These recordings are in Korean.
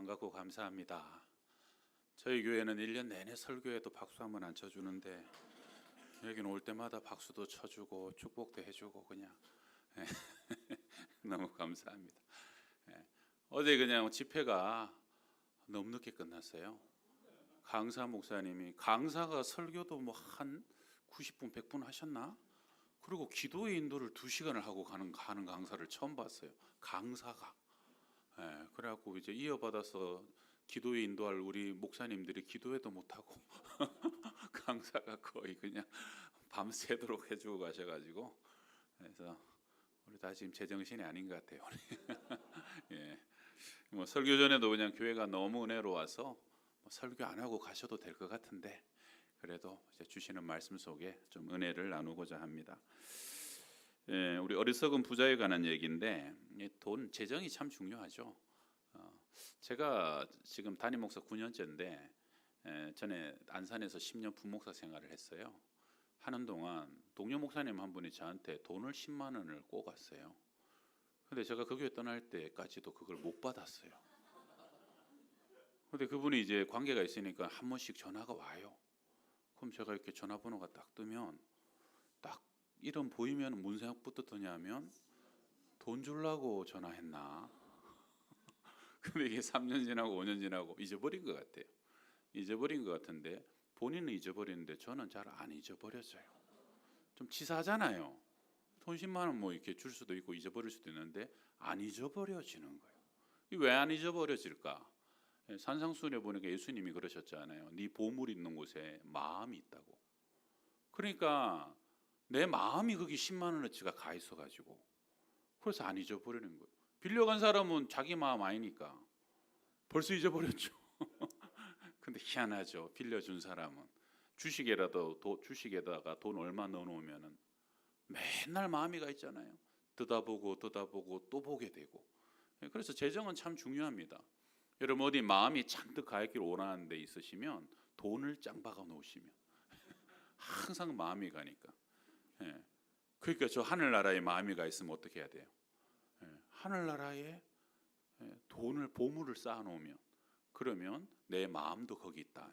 반갑고 감사합니다. 저희 교회는 1년 내내 설교에도 박수 한번 안 쳐주는데 여기는 올 때마다 박수도 쳐주고 축복도 해주고 그냥 너무 감사합니다. 어제 그냥 집회가 너무 늦게 끝났어요. 강사 목사님이 강사가 설교도 뭐 한 90분 100분 하셨나? 그리고 기도의 인도를 2시간을 하고 가는 강사를 처음 봤어요. 강사가. 그래갖고 이제 이어받아서 기도에 인도할 우리 목사님들이 기도회도 못하고 강사가 거의 그냥 밤새도록 해주고 가셔가지고, 그래서 우리 다 지금 제정신이 아닌 것 같아요. 예. 뭐 설교 전에도 그냥 교회가 너무 은혜로워서 뭐 설교 안 하고 가셔도 될 것 같은데, 그래도 이제 주시는 말씀 속에 좀 은혜를 나누고자 합니다. 우리 어리석은 부자에 관한 얘기인데, 돈 재정이 참 중요하죠. 제가 지금 담임 목사 9년째인데 전에 안산에서 10년 부목사 생활을 했어요. 하는 동안 동료 목사님 한 분이 저한테 돈을 10만 원을 꿔갔어요. 근데 제가 그 교회 떠날 때까지도 그걸 못 받았어요. 근데 그분이 이제 관계가 있으니까 한 번씩 전화가 와요. 그럼 제가 이렇게 전화번호가 딱 뜨면 딱 이름 보이면 무슨 생각부터 드냐면 돈 주려고 전화했나? 근데 이게 3년 지나고 5년 지나고 잊어버린 것 같아요. 잊어버린 것 같은데 본인은 잊어버리는데 저는 잘 안 잊어버렸어요. 좀 치사하잖아요. 돈 10만 원 뭐 이렇게 줄 수도 있고 잊어버릴 수도 있는데 안 잊어버려지는 거예요. 왜 안 잊어버려질까? 산상수훈에 보니까 예수님이 그러셨잖아요. 네 보물 있는 곳에 마음이 있다고. 그러니까 내 마음이 거기 10만 원어치가 가 있어가지고 그래서 안 잊어버리는 거예요. 빌려간 사람은 자기 마음 아니니까 벌써 잊어버렸죠. 근데 희한하죠. 빌려준 사람은 주식에다가 돈 얼마 넣어놓으면은 맨날 마음이 가 있잖아요. 듣다보고 또 보게 되고. 그래서 재정은 참 중요합니다. 여러분 어디 마음이 잔뜩 가 있기를 원하는 데 있으시면 돈을 짱 박아 놓으시면 항상 마음이 가니까. 그러니까 저 하늘나라에 마음이 가 있으면 어떻게 해야 돼요? 하늘나라에 돈을 보물을 쌓아 놓으면 그러면 내 마음도 거기 있다.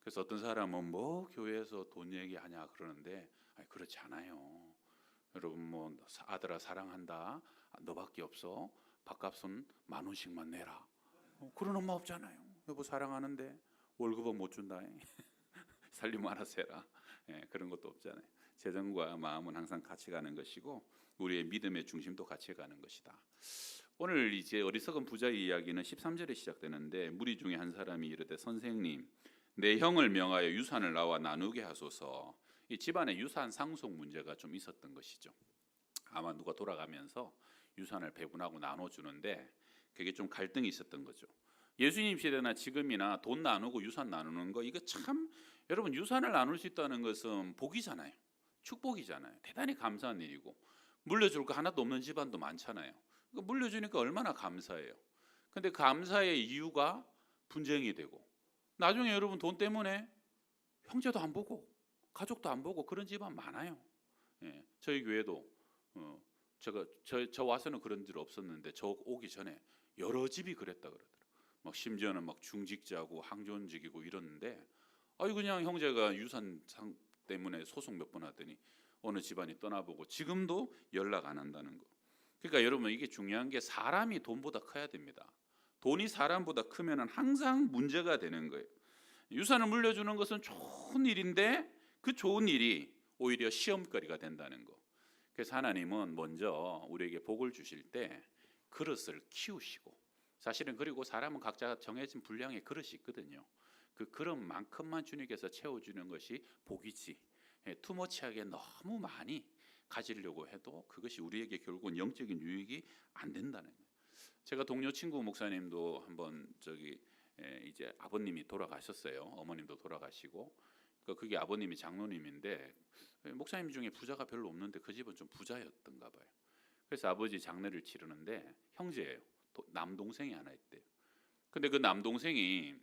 그래서 어떤 사람은 뭐 교회에서 돈 얘기하냐 그러는데 그렇지 않아요. 여러분 뭐 아들아 사랑한다. 너밖에 없어. 밥값은 10,000원씩만 내라. 그런 엄마 없잖아요. 여보 사랑하는데 월급은 못 준다. 살림 알아서 해라. 그런 것도 없잖아요. 재정과 마음은 항상 같이 가는 것이고 우리의 믿음의 중심도 같이 가는 것이다. 오늘 이제 어리석은 부자의 이야기는 13절에 시작되는데 무리 중에 한 사람이 이르되 선생님 내 형을 명하여 유산을 나와 나누게 하소서. 이 집안에 유산 상속 문제가 좀 있었던 것이죠. 아마 누가 돌아가면서 유산을 배분하고 나눠주는데 그게 좀 갈등이 있었던 거죠. 예수님 시대나 지금이나 돈 나누고 유산 나누는 거 이거 참 여러분 유산을 나눌 수 있다는 것은 복이잖아요. 축복이잖아요. 대단히 감사한 일이고 물려줄 거 하나도 없는 집안도 많잖아요. 물려주니까 얼마나 감사해요. 근데 감사의 이유가 분쟁이 되고 나중에 여러분 돈 때문에 형제도 안 보고 가족도 안 보고 그런 집안 많아요. 저희 교회도 저 와서는 그런 일 없었는데 저 오기 전에 여러 집이 그랬다 그러더라고요. 막 심지어는 막 중직자고 항존직이고 이러는데 그냥 형제가 유산상 때문에 소송 몇 번 하더니 어느 집안이 떠나보고 지금도 연락 안 한다는 거. 그러니까 여러분 이게 중요한 게 사람이 돈보다 커야 됩니다. 돈이 사람보다 크면은 항상 문제가 되는 거예요. 유산을 물려주는 것은 좋은 일인데 그 좋은 일이 오히려 시험거리가 된다는 거. 그래서 하나님은 먼저 우리에게 복을 주실 때 그릇을 키우시고 사실은 그리고 사람은 각자 정해진 분량의 그릇이 있거든요. 그 그릇만큼만 주님께서 채워주는 것이 복이지 투머치하게 너무 많이 가지려고 해도 그것이 우리에게 결국은 영적인 유익이 안 된다는 거예요. 제가 동료 친구 목사님도 한번 이제 아버님이 돌아가셨어요. 어머님도 돌아가시고 그게 아버님이 장로님인데 목사님 중에 부자가 별로 없는데 그 집은 좀 부자였던가 봐요. 그래서 아버지 장례를 치르는데 형제예요. 남동생이 하나 있대요. 근데 그 남동생이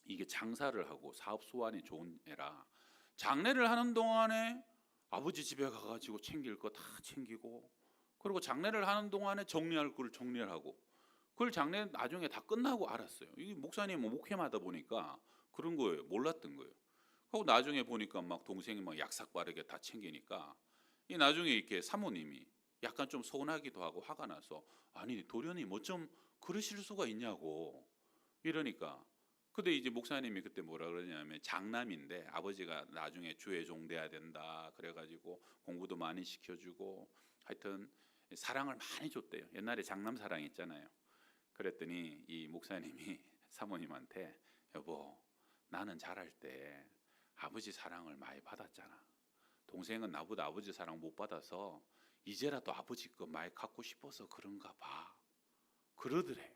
이게 장사를 하고 사업 수완이 좋은 애라 장례를 하는 동안에 아버지 집에 가가지고 챙길 거 다 챙기고 그리고 장례를 하는 동안에 정리할 걸 정리를 하고 그걸 장례 나중에 다 끝나고 알았어요. 이 목사님은 목회마다 보니까 그런 거예요. 몰랐던 거예요. 하고 나중에 보니까 막 동생이 막 약삭 빠르게 다 챙기니까 이 나중에 이렇게 사모님이 약간 좀 서운하기도 하고 화가 나서 아니 도련님 뭐 좀 그러실 수가 있냐고 이러니까 근데 이제 목사님이 그때 뭐라 그러냐면 장남인데 아버지가 나중에 주의 종 돼야 된다 그래가지고 공부도 많이 시켜주고 하여튼 사랑을 많이 줬대요. 옛날에 장남 사랑 있잖아요. 그랬더니 이 목사님이 사모님한테 여보 나는 자랄 때 아버지 사랑을 많이 받았잖아. 동생은 나보다 아버지 사랑 못 받아서 이제라도 아버지 거 많이 갖고 싶어서 그런가 봐. 그러더래요.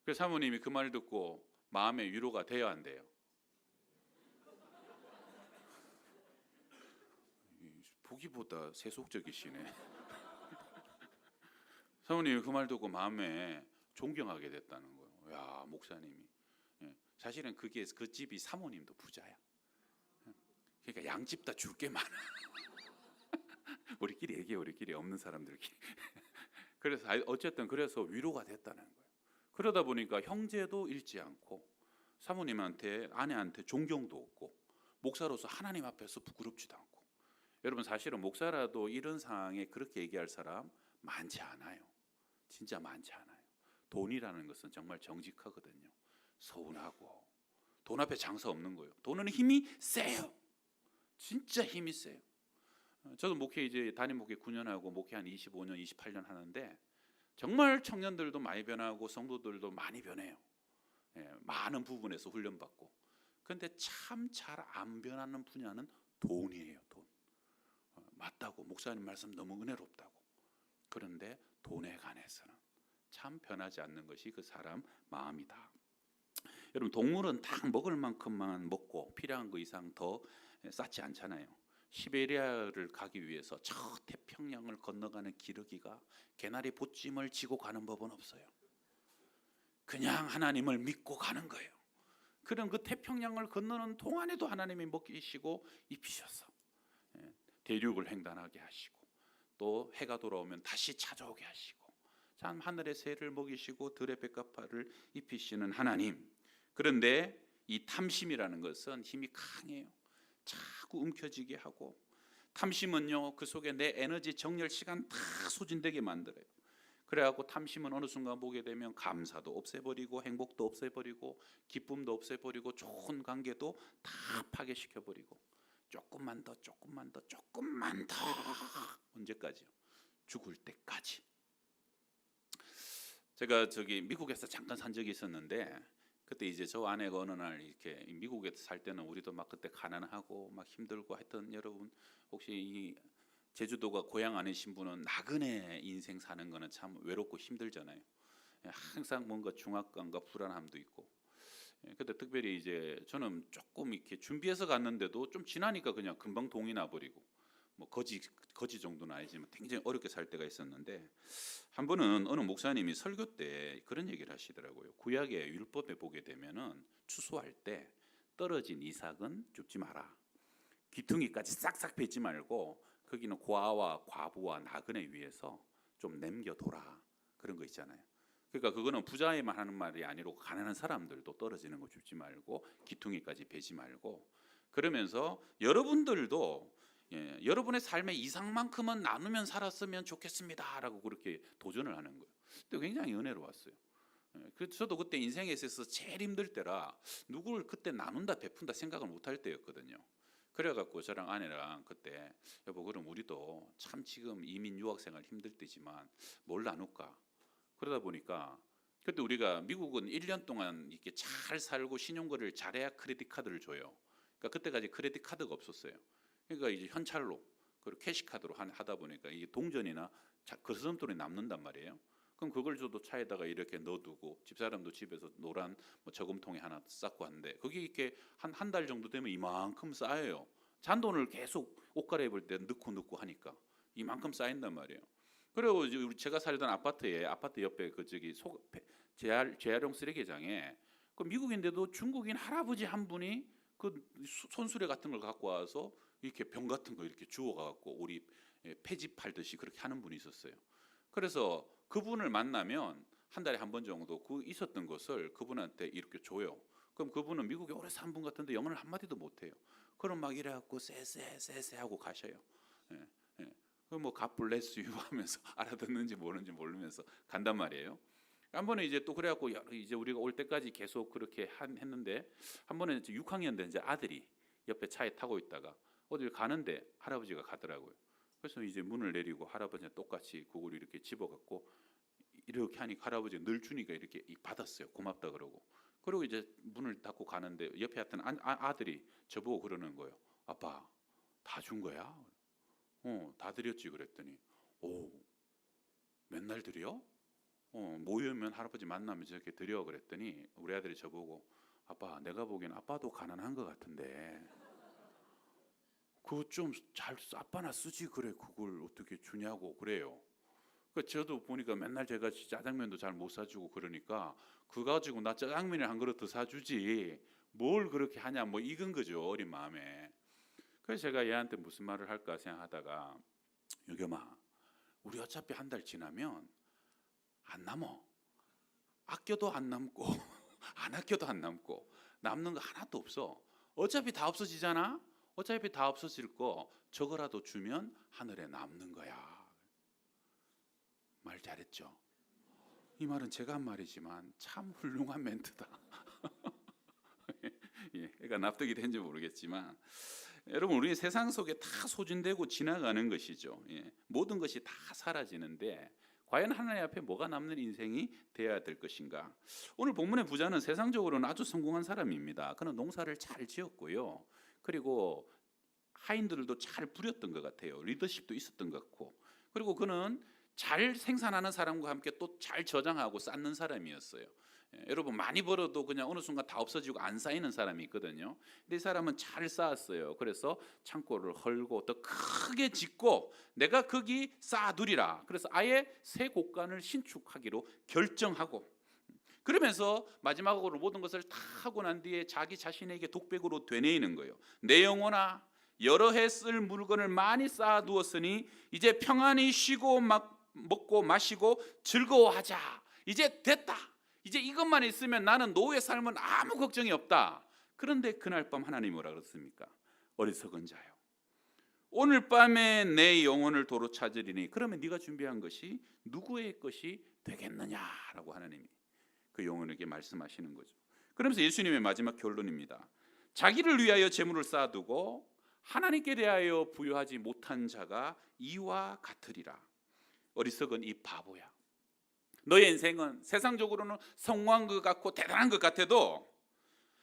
그래서 사모님이 그 말 듣고 마음의 위로가 돼야 안 돼요? 보기보다 세속적이시네. 사모님이 그 말 듣고 마음에 존경하게 됐다는 거예요. 야 목사님이. 사실은 그게 그 집이 사모님도 부자야. 그러니까 양집 다 줄 게 많아. 우리끼리 얘기해 우리끼리 없는 사람들끼리. 그래서 어쨌든 그래서 위로가 됐다는 거예요. 그러다 보니까 형제도 잃지 않고 사모님한테 아내한테 존경도 없고 목사로서 하나님 앞에서 부끄럽지도 않고 여러분 사실은 목사라도 이런 상황에 그렇게 얘기할 사람 많지 않아요. 진짜 많지 않아요. 돈이라는 것은 정말 정직하거든요. 서운하고 돈 앞에 장사 없는 거예요. 돈은 힘이 세요. 진짜 힘이 세요. 저도 목회 이제 담임 목회 9년 하고 목회 한 25년, 28년 하는데 정말 청년들도 많이 변하고 성도들도 많이 변해요. 많은 부분에서 훈련받고. 그런데 참 잘 안 변하는 분야는 돈이에요. 돈. 맞다고 목사님 말씀 너무 은혜롭다고. 그런데 돈에 관해서는 참 변하지 않는 것이 그 사람 마음이다. 여러분 동물은 딱 먹을 만큼만 먹고 필요한 거 이상 더 쌓지 않잖아요. 시베리아를 가기 위해서 저 태평양을 건너가는 기러기가 개나리 보찜을 지고 가는 법은 없어요. 그냥 하나님을 믿고 가는 거예요. 그런 그 태평양을 건너는 동안에도 하나님이 먹이시고 입히셔서 대륙을 횡단하게 하시고 또 해가 돌아오면 다시 찾아오게 하시고 참 하늘의 새를 먹이시고 들의 백합화를 입히시는 하나님. 그런데 이 탐심이라는 것은 힘이 강해요. 자꾸 움켜쥐게 하고 탐심은요 그 속에 내 에너지 정열 시간 다 소진되게 만들어요. 그래갖고 탐심은 어느 순간 보게 되면 감사도 없애버리고 행복도 없애버리고 기쁨도 없애버리고 좋은 관계도 다 파괴시켜버리고 조금만 더 조금만 더 조금만 더 언제까지요? 죽을 때까지. 제가 저기 미국에서 잠깐 산 적이 있었는데 그때 이제 저 아내가 어느 날 이렇게 미국에 살 때는 우리도 막 그때 가난하고 막 힘들고 하여튼 여러분 혹시 이 제주도가 고향 아니신 분은 나그네 인생 사는 거는 참 외롭고 힘들잖아요. 항상 뭔가 중압감과 불안함도 있고. 근데 특별히 이제 저는 조금 이렇게 준비해서 갔는데도 좀 지나니까 그냥 금방 동이 나버리고 뭐 거지 정도는 아니지만 굉장히 어렵게 살 때가 있었는데 한 번은 어느 목사님이 설교 때 그런 얘기를 하시더라고요. 구약의 율법에 보게 되면은 추수할 때 떨어진 이삭은 줍지 마라. 귀퉁이까지 싹싹 베지 말고 거기는 고아와 과부와 나그네 위해서 좀 남겨둬라. 그런 거 있잖아요. 그러니까 그거는 부자에만 하는 말이 아니고 가난한 사람들도 떨어지는 거 줍지 말고 귀퉁이까지 베지 말고 그러면서 여러분들도 여러분의 삶의 이상만큼은 나누면 살았으면 좋겠습니다라고 그렇게 도전을 하는 거예요. 근데 굉장히 은혜로웠어요. 저도 그때 인생에 있어서 제일 힘들 때라 누구를 그때 나눈다 베푼다 생각을 못할 때였거든요. 그래갖고 저랑 아내랑 그때 여보 그럼 우리도 참 지금 이민 유학생활 힘들 때지만 뭘 나눌까? 그러다 보니까 그때 우리가 미국은 1년 동안 이렇게 잘 살고 신용거래를 잘해야 크레딧 카드를 줘요. 그러니까 그때까지 크레딧 카드가 없었어요. 그러니까 이제 현찰로 그리고 캐시카드로 하다 보니까 이게 동전이나 거스름돈이 남는단 말이에요. 그럼 그걸 저도 차에다가 이렇게 넣어두고 집사람도 집에서 노란 뭐 저금통에 하나 쌓고 하는데 거기 이렇게 한 달 정도 되면 이만큼 쌓여요. 잔돈을 계속 옷 갈아입을 때 넣고 하니까 이만큼 쌓인단 말이에요. 그리고 이제 제가 살던 아파트 옆에 그 저기 재활용 쓰레기장에 그 미국인데도 중국인 할아버지 한 분이 그 손수레 같은 걸 갖고 와서 이렇게 병 같은 거 이렇게 주워갖고 우리 폐지 팔듯이 그렇게 하는 분이 있었어요. 그래서 그분을 만나면 한 달에 한 번 정도 그 있었던 것을 그분한테 이렇게 줘요. 그럼 그분은 미국에 오래 산 분 같은데 영어를 한마디도 못해요. 그럼 막 이래갖고 쎄쎄 하고 가셔요. 예, 예. 그럼 뭐 God bless you 하면서 알아듣는지 모르는지 모르면서 간단 말이에요. 한 번은 이제 또 그래갖고 이제 우리가 올 때까지 계속 그렇게 했는데 한 번은 6학년 된 이제 아들이 옆에 차에 타고 있다가 어딜 가는데 할아버지가 가더라고요. 그래서 이제 문을 내리고 할아버지랑 똑같이 그걸 이렇게 집어갖고 이렇게 하니까 할아버지가 늘 주니까 이렇게 받았어요. 고맙다 그러고. 그리고 이제 문을 닫고 가는데 옆에 있던 아들이 저보고 그러는 거예요. 아빠 다 준 거야? 다 드렸지 그랬더니 오 맨날 드려? 모이면 할아버지 만나면 저렇게 드려 그랬더니 우리 아들이 저보고 아빠 내가 보기엔 아빠도 가난한 것 같은데 그거 좀 잘 아빠나 쓰지 그래 그걸 어떻게 주냐고 그래요. 그러니까 저도 보니까 맨날 제가 짜장면도 잘 못 사주고 그러니까 그거 가지고 나 짜장면을 한 그릇 더 사주지 뭘 그렇게 하냐 뭐 익은 거죠 어린 마음에. 그래서 제가 얘한테 무슨 말을 할까 생각하다가 여겸아 우리 어차피 한 달 지나면 안 남어. 아껴도 안 남고 안 아껴도 안 남고 남는 거 하나도 없어. 어차피 다 없어지잖아. 어차피 다 없어질 거 저거라도 주면 하늘에 남는 거야. 말 잘했죠. 이 말은 제가 한 말이지만 참 훌륭한 멘트다. 예, 그러니까 납득이 된지 모르겠지만 여러분 우리 세상 속에 다 소진되고 지나가는 것이죠. 예, 모든 것이 다 사라지는데 과연 하나님 앞에 뭐가 남는 인생이 되어야 될 것인가? 오늘 본문의 부자는 세상적으로는 아주 성공한 사람입니다. 그는 농사를 잘 지었고요. 그리고 하인들도 잘 부렸던 것 같아요. 리더십도 있었던 것 같고. 그리고 그는 잘 생산하는 사람과 함께 또 잘 저장하고 쌓는 사람이었어요. 여러분 많이 벌어도 그냥 어느 순간 다 없어지고 안 쌓이는 사람이 있거든요. 근데 이 사람은 잘 쌓았어요. 그래서 창고를 헐고 더 크게 짓고 내가 거기 쌓아두리라. 그래서 아예 새 곳간을 신축하기로 결정하고 그러면서 마지막으로 모든 것을 다 하고 난 뒤에 자기 자신에게 독백으로 되뇌이는 거예요. 내 영혼아 여러 해 쓸 물건을 많이 쌓아두었으니 이제 평안히 쉬고 먹고 마시고 즐거워하자. 이제 됐다. 이제 이것만 있으면 나는 노후의 삶은 아무 걱정이 없다. 그런데 그날 밤 하나님이 뭐라 그랬습니까? 어리석은 자요 오늘 밤에 내 영혼을 도로 찾으리니 그러면 네가 준비한 것이 누구의 것이 되겠느냐라고 하나님이 그 영혼에게 말씀하시는 거죠. 그러면서 예수님의 마지막 결론입니다. 자기를 위하여 재물을 쌓아두고 하나님께 대하여 부여하지 못한 자가 이와 같으리라. 어리석은 이 바보야. 너의 인생은 세상적으로는 성공한 것 같고 대단한 것 같아도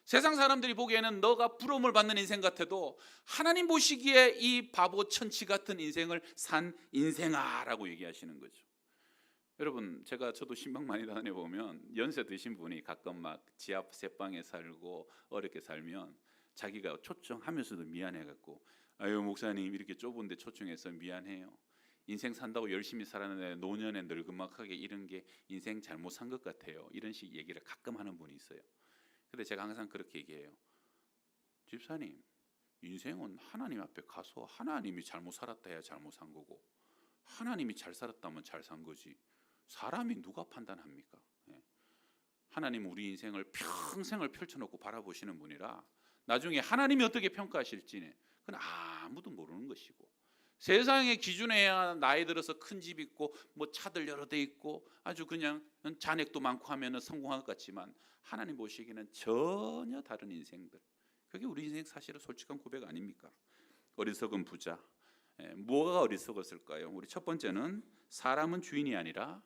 세상 사람들이 보기에는 너가 부러움을 받는 인생 같아도 하나님 보시기에 이 바보 천치 같은 인생을 산 인생아라고 얘기하시는 거죠. 여러분 저도 신방 많이 다녀보면 연세 드신 분이 가끔 막 지하 새방에 살고 어렵게 살면 자기가 초청하면서도 미안해갖고 아유 목사님 이렇게 좁은데 초청해서 미안해요. 인생 산다고 열심히 살았는데 노년에 늙음막하게 이런 게 인생 잘못 산 것 같아요. 이런 식 얘기를 가끔 하는 분이 있어요. 근데 제가 항상 그렇게 얘기해요. 집사님 인생은 하나님 앞에 가서 하나님이 잘못 살았다 해야 잘못 산 거고 하나님이 잘 살았다면 잘 산 거지 사람이 누가 판단합니까? 하나님은 우리 인생을 평생을 펼쳐놓고 바라보시는 분이라 나중에 하나님이 어떻게 평가하실지는 그건 아무도 모르는 것이고 세상의 기준에 나이 들어서 큰 집 있고 뭐 차들 여러 대 있고 아주 그냥 잔액도 많고 하면은 성공한 것 같지만 하나님 보시기에는 전혀 다른 인생들. 그게 우리 인생 사실은 솔직한 고백 아닙니까? 어리석은 부자. 뭐가 어리석었을까요? 우리 첫 번째는 사람은 주인이 아니라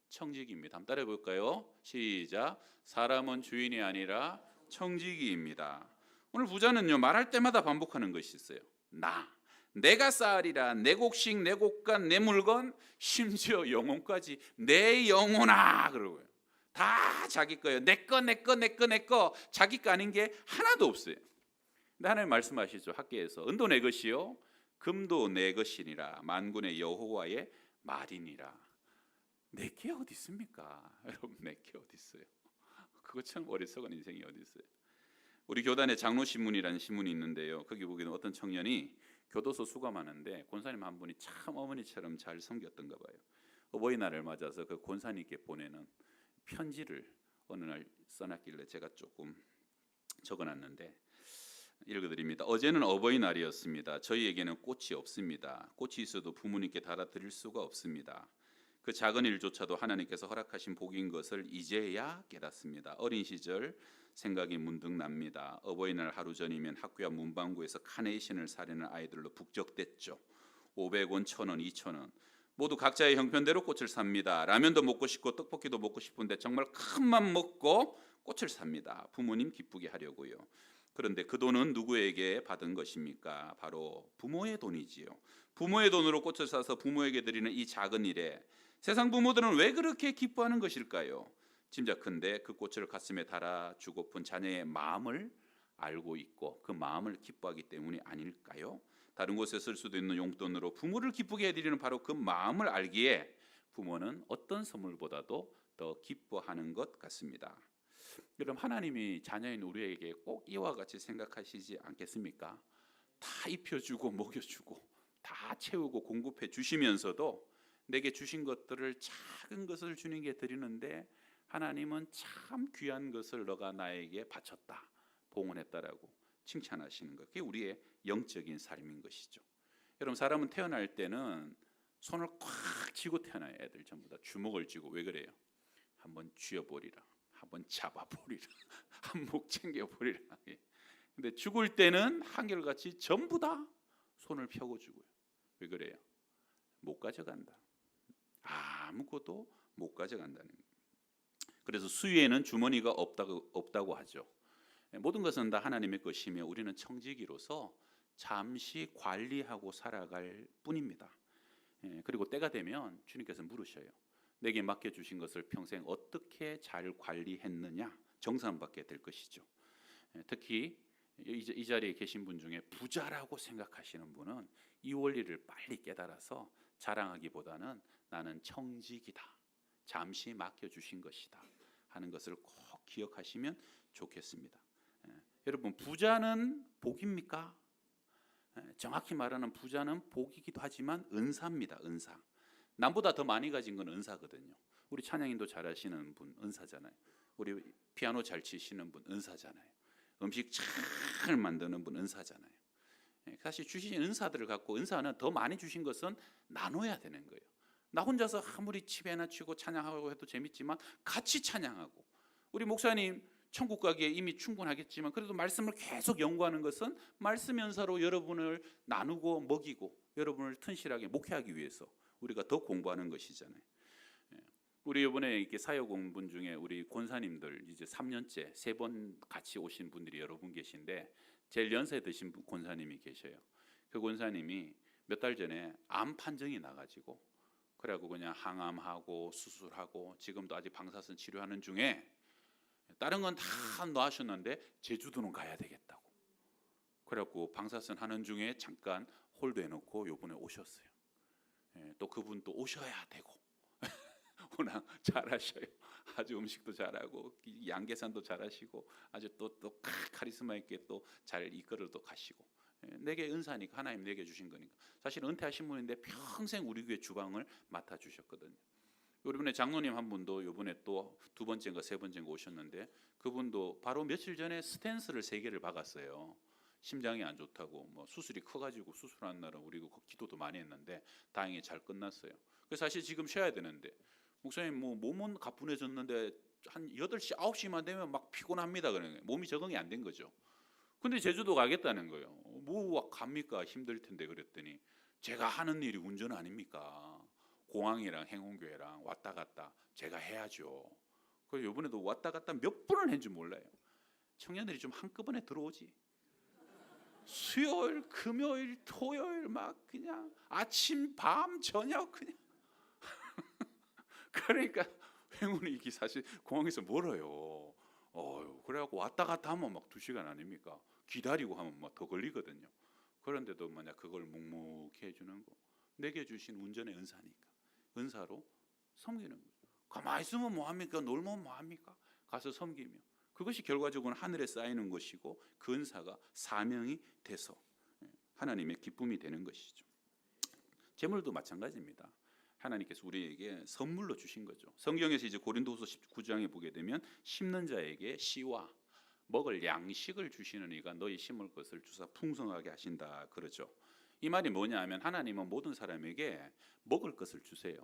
청지기입니다. 한번 따라해 볼까요? 시작. 사람은 주인이 아니라 청지기입니다. 오늘 부자는요 말할 때마다 반복하는 것이 있어요. 내가 쌓으리라. 내 곡식, 내 곡간, 내 물건, 심지어 영혼까지 내 영혼아 그러고요. 다 자기 거예요. 내 거. 자기 거 아닌 게 하나도 없어요. 근데 하나님 말씀하시죠. 학계에서 은도 내 것이요 금도 내 것이니라. 만군의 여호와의 말이니라. 내게 어디 있습니까? 여러분 내게 어디 있어요? 그거 참 어리석은 인생이 어디 있어요? 우리 교단에 장로신문이라는 신문이 있는데요. 거기 보기에는 어떤 청년이 교도소 수감하는데 권사님 한 분이 참 어머니처럼 잘 섬겼던가 봐요. 어버이날을 맞아서 그 권사님께 보내는 편지를 어느 날 써놨길래 제가 조금 적어놨는데 읽어드립니다. 어제는 어버이날이었습니다. 저희에게는 꽃이 없습니다. 꽃이 있어도 부모님께 달아드릴 수가 없습니다. 그 작은 일조차도 하나님께서 허락하신 복인 것을 이제야 깨닫습니다. 어린 시절 생각이 문득 납니다. 어버이날 하루 전이면 학교 앞 문방구에서 카네이션을 사려는 아이들로 북적댔죠. 500원, 1,000원, 2,000원 모두 각자의 형편대로 꽃을 삽니다. 라면도 먹고 싶고 떡볶이도 먹고 싶은데 정말 큰 맘 먹고 꽃을 삽니다. 부모님 기쁘게 하려고요. 그런데 그 돈은 누구에게 받은 것입니까? 바로 부모의 돈이지요. 부모의 돈으로 꽃을 사서 부모에게 드리는 이 작은 일에 세상 부모들은 왜 그렇게 기뻐하는 것일까요? 짐작컨대 그 꽃을 가슴에 달아주고픈 자녀의 마음을 알고 있고 그 마음을 기뻐하기 때문이 아닐까요? 다른 곳에 쓸 수도 있는 용돈으로 부모를 기쁘게 해드리는 바로 그 마음을 알기에 부모는 어떤 선물보다도 더 기뻐하는 것 같습니다. 여러분, 하나님이 자녀인 우리에게 꼭 이와 같이 생각하시지 않겠습니까? 다 입혀주고 먹여주고 다 채우고 공급해 주시면서도 내게 주신 것들을 작은 것을 주님께 드리는데 하나님은 참 귀한 것을 너가 나에게 바쳤다, 봉헌했다라고 칭찬하시는 것. 그게 우리의 영적인 삶인 것이죠. 여러분, 사람은 태어날 때는 손을 꽉 쥐고 태어나요. 애들 전부 다 주먹을 쥐고. 왜 그래요? 한번 쥐어보리라, 한번 잡아보리라, 한몫 챙겨보리라. 근데 죽을 때는 한결같이 전부 다 손을 펴고 죽어요. 왜 그래요? 못 가져간다. 아무것도 못 가져간다는 거예요. 그래서 수위에는 주머니가 없다고 하죠. 모든 것은 다 하나님의 것이며 우리는 청지기로서 잠시 관리하고 살아갈 뿐입니다. 그리고 때가 되면 주님께서 물으셔요. 내게 맡겨주신 것을 평생 어떻게 잘 관리했느냐 정산받게 될 것이죠. 특히 이 자리에 계신 분 중에 부자라고 생각하시는 분은 이 원리를 빨리 깨달아서 자랑하기보다는 나는 청지기다, 잠시 맡겨주신 것이다 하는 것을 꼭 기억하시면 좋겠습니다. 여러분, 부자는 복입니까? 정확히 말하는 부자는 복이기도 하지만 은사입니다. 은사. 남보다 더 많이 가진 건 은사거든요. 우리 찬양인도 잘하시는 분 은사잖아요. 우리 피아노 잘 치시는 분 은사잖아요. 음식 잘 만드는 분 은사잖아요. 사실 주신 은사들을 갖고 은사는 더 많이 주신 것은 나눠야 되는 거예요. 나 혼자서 아무리 집에나 치고 찬양하고 해도 재밌지만 같이 찬양하고, 우리 목사님 천국 가기에 이미 충분하겠지만 그래도 말씀을 계속 연구하는 것은 말씀 연사로 여러분을 나누고 먹이고 여러분을 튼실하게 목회하기 위해서 우리가 더 공부하는 것이잖아요. 우리 이번에 이렇게 사역 온 분 중에 우리 권사님들 이제 3년째 3번 같이 오신 분들이 여러 분 계신데 제일 연세 드신 권사님이 계셔요. 그 권사님이 몇 달 전에 암 판정이 나가지고 그래갖고 그냥 항암하고 수술하고 지금도 아직 방사선 치료하는 중에 다른 건 다 놔하셨는데 제주도는 가야 되겠다고. 그래갖고 방사선 하는 중에 잠깐 홀드해놓고 요번에 오셨어요. 또 그분 또 오셔야 되고 워낙 잘하셔요. 아주 음식도 잘하고 양계산도 잘하시고 아주 또 카리스마 있게 또 잘 이끌어도 가시고, 내게 은사니까 하나님 내게 주신 거니까. 사실 은퇴하신 분인데 평생 우리 교회 주방을 맡아 주셨거든요. 이번에 장로님 한 분도 이번에 또 2번째인가 3번째인가 오셨는데 그분도 바로 며칠 전에 스텐스를 3개를 박았어요. 심장이 안 좋다고 뭐 수술이 커가지고 수술한 날은 우리 기도도 많이 했는데 다행히 잘 끝났어요. 그래서 사실 지금 쉬어야 되는데 목사님 뭐 몸은 가뿐해졌는데 한 8시 9시만 되면 막 피곤합니다. 그러는 거예요. 몸이 적응이 안 된 거죠. 근데 제주도 가겠다는 거예요. 뭐 갑니까? 힘들 텐데. 그랬더니 제가 하는 일이 운전 아닙니까? 공항이랑 행운교회랑 왔다 갔다 제가 해야죠. 그래서 이번에도 왔다 갔다 몇 번을 했는지 몰라요. 청년들이 좀 한꺼번에 들어오지. 수요일, 금요일, 토요일 막 그냥 아침, 밤, 저녁 그냥. 그러니까 행운이 이게 사실 공항에서 멀어요. 그래갖고 왔다 갔다 하면 막 2시간 아닙니까? 기다리고 하면 막 더 걸리거든요. 그런데도 만약 그걸 묵묵히 해주는 거, 내게 주신 운전의 은사니까 은사로 섬기는 거예요. 가만히 있으면 뭐합니까? 놀면 뭐합니까? 가서 섬기며 그것이 결과적으로는 하늘에 쌓이는 것이고 그 은사가 사명이 돼서 하나님의 기쁨이 되는 것이죠. 재물도 마찬가지입니다. 하나님께서 우리에게 선물로 주신 거죠. 성경에서 이제 고린도후서 19장에 보게 되면 심는 자에게 씨와 먹을 양식을 주시는 이가 너희 심을 것을 주사 풍성하게 하신다 그러죠. 이 말이 뭐냐면 하나님은 모든 사람에게 먹을 것을 주세요.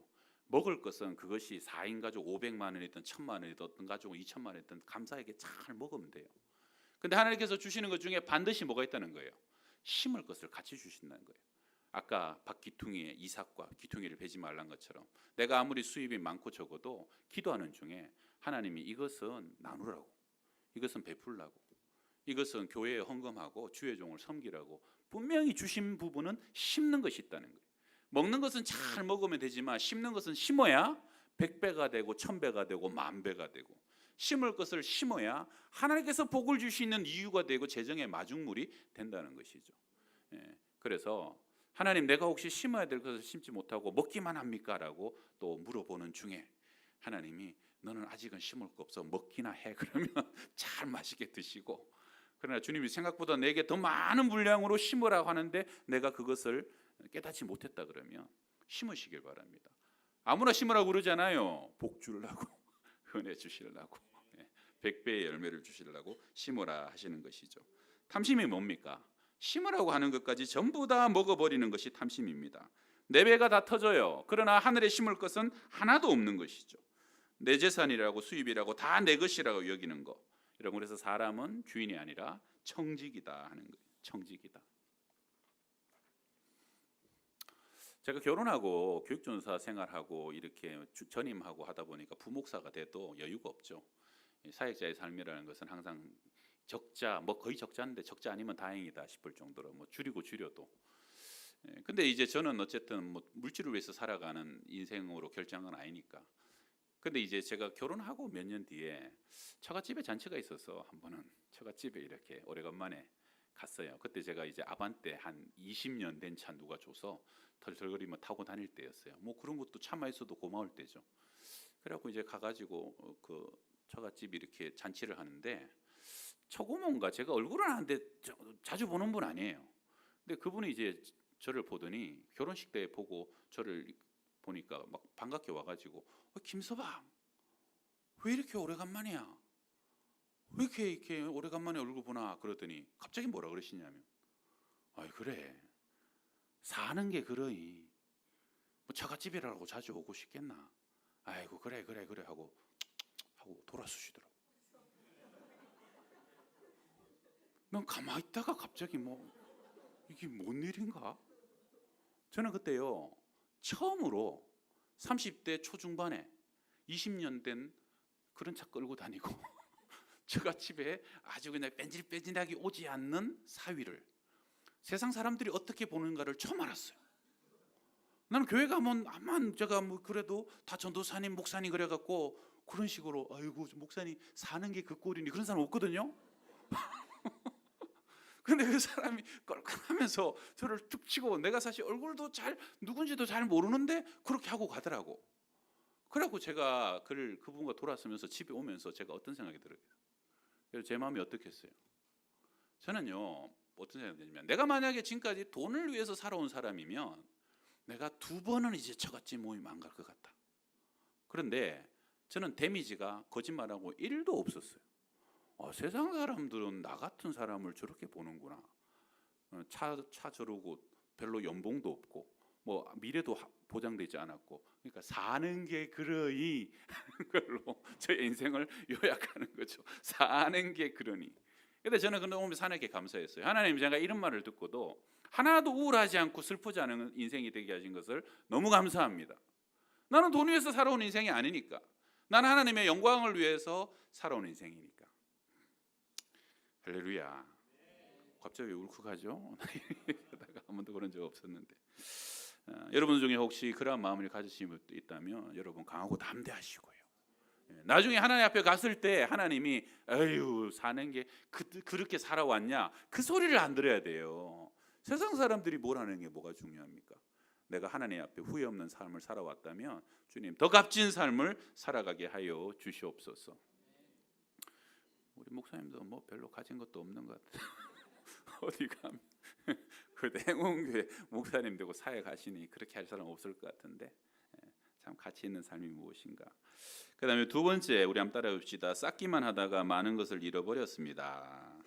먹을 것은 그것이 4인 가족 500만 원이든 1000만 원이든 어떤 가족은 2000만 원이든 감사하게 잘 먹으면 돼요. 근데 하나님께서 주시는 것 중에 반드시 뭐가 있다는 거예요? 심을 것을 같이 주신다는 거예요. 아까 밭기퉁이에 이삭과 기퉁이를 베지 말란 것처럼 내가 아무리 수입이 많고 적어도 기도하는 중에 하나님이 이것은 나누라고, 이것은 베풀라고, 이것은 교회에 헌금하고 주의 종을 섬기라고 분명히 주신 부분은 심는 것이 있다는 거예요. 먹는 것은 잘 먹으면 되지만 심는 것은 심어야 100배가 되고 1000배가 되고 10,000배가 되고 심을 것을 심어야 하나님께서 복을 주시는 이유가 되고 재정의 마중물이 된다는 것이죠. 그래서 하나님 내가 혹시 심어야 될 것을 심지 못하고 먹기만 합니까? 라고 또 물어보는 중에 하나님이 너는 아직은 심을 거 없어 먹기나 해. 그러면 잘 맛있게 드시고, 그러나 주님이 생각보다 내게 더 많은 분량으로 심으라고 하는데 내가 그것을 깨닫지 못했다 그러면 심으시길 바랍니다. 아무나 심으라고 그러잖아요. 복 주려고 은혜 주시려고 100배의 열매를 주시려고 심으라 하시는 것이죠. 탐심이 뭡니까? 심으라고 하는 것까지 전부 다 먹어버리는 것이 탐심입니다. 내 배가 다 터져요. 그러나 하늘에 심을 것은 하나도 없는 것이죠. 내 재산이라고 수입이라고 다 내 것이라고 여기는 거. 여러분, 그래서 사람은 주인이 아니라 청직이다 하는 거예요. 청직이다. 제가 결혼하고 교육전사 생활하고 이렇게 전임하고 하다 보니까 부목사가 돼도 여유가 없죠. 사역자의 삶이라는 것은 항상 적자, 뭐 거의 적자인데 적자 아니면 다행이다 싶을 정도로 뭐 줄여도. 근데 이제 저는 어쨌든 뭐 물질을 위해서 살아가는 인생으로 결정한 건 아니니까. 근데 이제 제가 결혼하고 몇 년 뒤에 처갓집에 잔치가 있어서 한 번은 처갓집에 이렇게 오래간만에 갔어요. 그때 제가 이제 아반떼 한 20년 된 차 누가 줘서 덜덜거리며 타고 다닐 때였어요. 뭐 그런 것도 참아 있어도 고마울 때죠. 그래갖고 이제 가가지고 그 처갓집 이렇게 잔치를 하는데 처고모인가 제가 얼굴은 아는데 자주 보는 분 아니에요. 근데 그분이 이제 저를 보더니 결혼식 때 보고 저를 보니까 막 반갑게 와가지고 김서방 왜 이렇게 오래간만이야? 왜 이렇게 오래간만에 얼굴 보나? 그러더니 갑자기 뭐라 그러시냐면 아이 그래 사는 게 그러니 뭐 처갓집이라고 자주 오고 싶겠나? 아이고 그래 하고 돌아서시더라고. 난 가만히 있다가 갑자기 뭐 이게 뭔 일인가? 저는 그때요 처음으로 30대 초중반에 20년 된 그런 차 끌고 다니고 처갓집에 아주 그냥 뺀질뺀질하게 오지 않는 사위를 세상 사람들이 어떻게 보는가를 처음 알았어요. 나는 교회 가면 아만 제가 뭐 그래도 다 전도사님 목사님 그래갖고 그런 식으로 아이고 목사님 사는 게 그 꼴이니 그런 사람 없거든요. 근데 그 사람이 껄껄하면서 저를 툭 치고 내가 사실 얼굴도 잘 누군지도 잘 모르는데 그렇게 하고 가더라고. 그래갖고 제가 그분과 돌아서면서 집에 오면서 제가 어떤 생각이 들어요? 제 마음이 어떻겠어요? 저는요 어떤 생각이 드냐면 내가 만약에 지금까지 돈을 위해서 살아온 사람이면 내가 2번은 이제 처갓집 모임 안 갈 것 같다. 그런데 저는 데미지가 거짓말하고 1도 없었어요. 세상 사람들은 나 같은 사람을 저렇게 보는구나. 차 저러고 별로 연봉도 없고 뭐 미래도 보장되지 않았고 그러니까 사는 게 그러니 걸로 저 인생을 요약하는 거죠. 사는 게 그러니. 근데 저는 그놈이 사는 게 감사했어요. 하나님 제가 이런 말을 듣고도 하나도 우울하지 않고 슬프지 않은 인생이 되게 하신 것을 너무 감사합니다. 나는 돈 위해서 살아온 인생이 아니니까. 나는 하나님의 영광을 위해서 살아온 인생이니까. 할렐루야. 갑자기 왜 울컥하죠? 한 번도 그런 적 없었는데. 여러분 중에 혹시 그런 마음을 가지신 분 있다면 여러분 강하고 담대하시고요. 나중에 하나님 앞에 갔을 때 하나님이 에휴 사는 게 그렇게 살아왔냐 그 소리를 안 들어야 돼요. 세상 사람들이 뭘 하는 게 뭐가 중요합니까? 내가 하나님 앞에 후회 없는 삶을 살아왔다면 주님 더 값진 삶을 살아가게 하여 주시옵소서. 우리 목사님도 뭐 별로 가진 것도 없는 것 같아요. 어디 가면 그 행운교회 목사님 되고 사역하시니 그렇게 할 사람 없을 것 같은데 참 가치 있는 삶이 무엇인가. 그 다음에 두 번째, 우리 한번 따라해 봅시다. 쌓기만 하다가 많은 것을 잃어버렸습니다.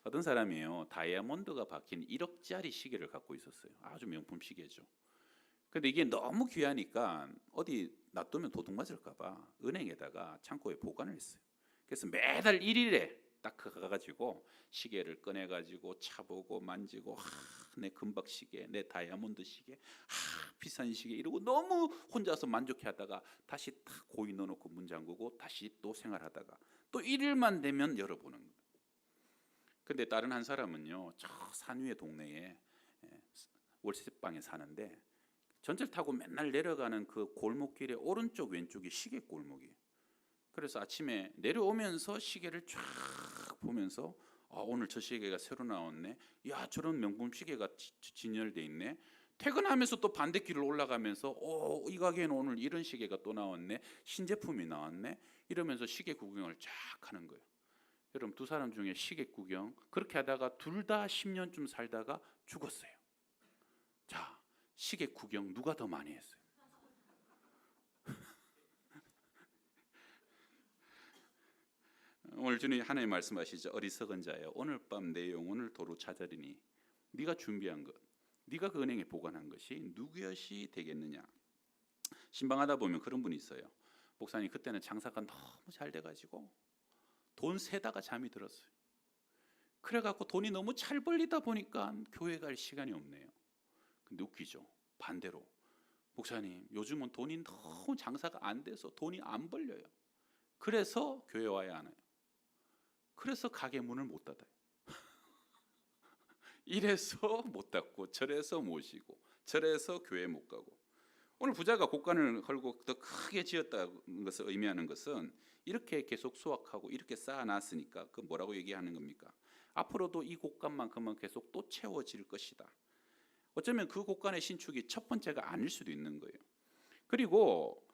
어떤 사람이요, 다이아몬드가 박힌 1억짜리 시계를 갖고 있었어요. 아주 명품 시계죠. 근데 이게 너무 귀하니까 어디 놔두면 도둑 맞을까봐 은행에다가 창고에 보관을 했어요. 그래서 매달 1일에 딱 가가지고 시계를 꺼내가지고 차보고 만지고, 내 금박 시계, 내 다이아몬드 시계, 비싼 시계, 이러고 너무 혼자서 만족해하다가 다시 탁 고이 넣어놓고 문 잠그고 다시 또 생활하다가 또 1일만 되면 열어보는 거예요. 근데 다른 한 사람은요, 저 산 위의 동네에 월세방에 사는데 전철 타고 맨날 내려가는 그 골목길의 오른쪽 왼쪽이 시계 골목이에요. 그래서 아침에 내려오면서 시계를 쫙 보면서 오늘 저 시계가 새로 나왔네. 야, 저런 명품 시계가 진열돼 있네. 퇴근하면서 또 반대길을 올라가면서 이 가게에는 오늘 이런 시계가 또 나왔네. 신제품이 나왔네. 이러면서 시계 구경을 쫙 하는 거예요. 여러분, 두 사람 중에 시계 구경 그렇게 하다가 둘 다 10년쯤 살다가 죽었어요. 자, 시계 구경 누가 더 많이 했어요? 오늘 주님 하나님 말씀하시죠. 어리석은 자여, 오늘 밤 내 영혼을 도로 찾으리니 네가 준비한 것, 네가 그 은행에 보관한 것이 누구엇이 되겠느냐. 신방하다 보면 그런 분이 있어요. 목사님, 그때는 장사가 너무 잘 돼가지고 돈 세다가 잠이 들었어요. 그래갖고 돈이 너무 잘 벌리다 보니까 교회 갈 시간이 없네요. 근데 웃기죠. 반대로, 목사님, 요즘은 돈이 너무 장사가 안 돼서 돈이 안 벌려요. 그래서 교회 와야 하나요? 그래서 가게 문을 못 닫아요. 이래서 못 닫고 저래서 못 쉬고 저래서 교회 못 가고. 오늘 부자가 곡간을 헐고 더 크게 지었다는 것을 의미하는 것은 이렇게 계속 수확하고 이렇게 쌓아놨으니까 그 뭐라고 얘기하는 겁니까? 앞으로도 이 곡간만큼은 계속 또 채워질 것이다. 어쩌면 그 곡간의 신축이 첫 번째가 아닐 수도 있는 거예요. 그리고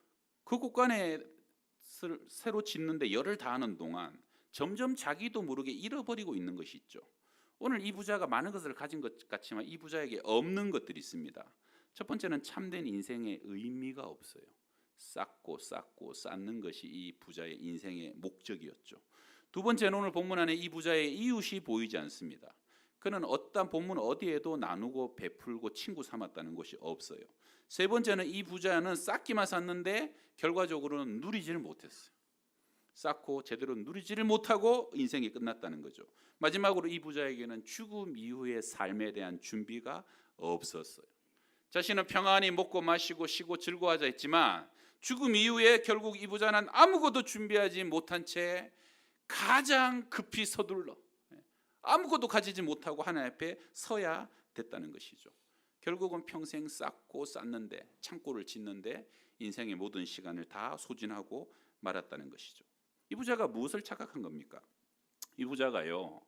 그 곡간에 새로 짓는데 열을 다하는 동안 점점 자기도 모르게 잃어버리고 있는 것이 있죠. 오늘 이 부자가 많은 것을 가진 것 같지만 이 부자에게 없는 것들이 있습니다. 첫 번째는 참된 인생의 의미가 없어요. 쌓고 쌓는 것이 이 부자의 인생의 목적이었죠. 두 번째는 오늘 본문 안에 이 부자의 이웃이 보이지 않습니다. 그는 어떤 본문 어디에도 나누고 베풀고 친구 삼았다는 것이 없어요. 세 번째는 이 부자는 쌓기만 샀는데 결과적으로는 누리지를 못했어요. 쌓고 제대로 누리지를 못하고 인생이 끝났다는 거죠. 마지막으로 이 부자에게는 죽음 이후의 삶에 대한 준비가 없었어요. 자신은 평안히 먹고 마시고 쉬고 즐거워하자 했지만 죽음 이후에 결국 이 부자는 아무것도 준비하지 못한 채 가장 급히 서둘러 아무것도 가지지 못하고 하나님 앞에 서야 됐다는 것이죠. 결국은 평생 쌓고 쌓는데, 창고를 짓는데 인생의 모든 시간을 다 소진하고 말았다는 것이죠. 이 부자가 무엇을 착각한 겁니까? 이 부자가요,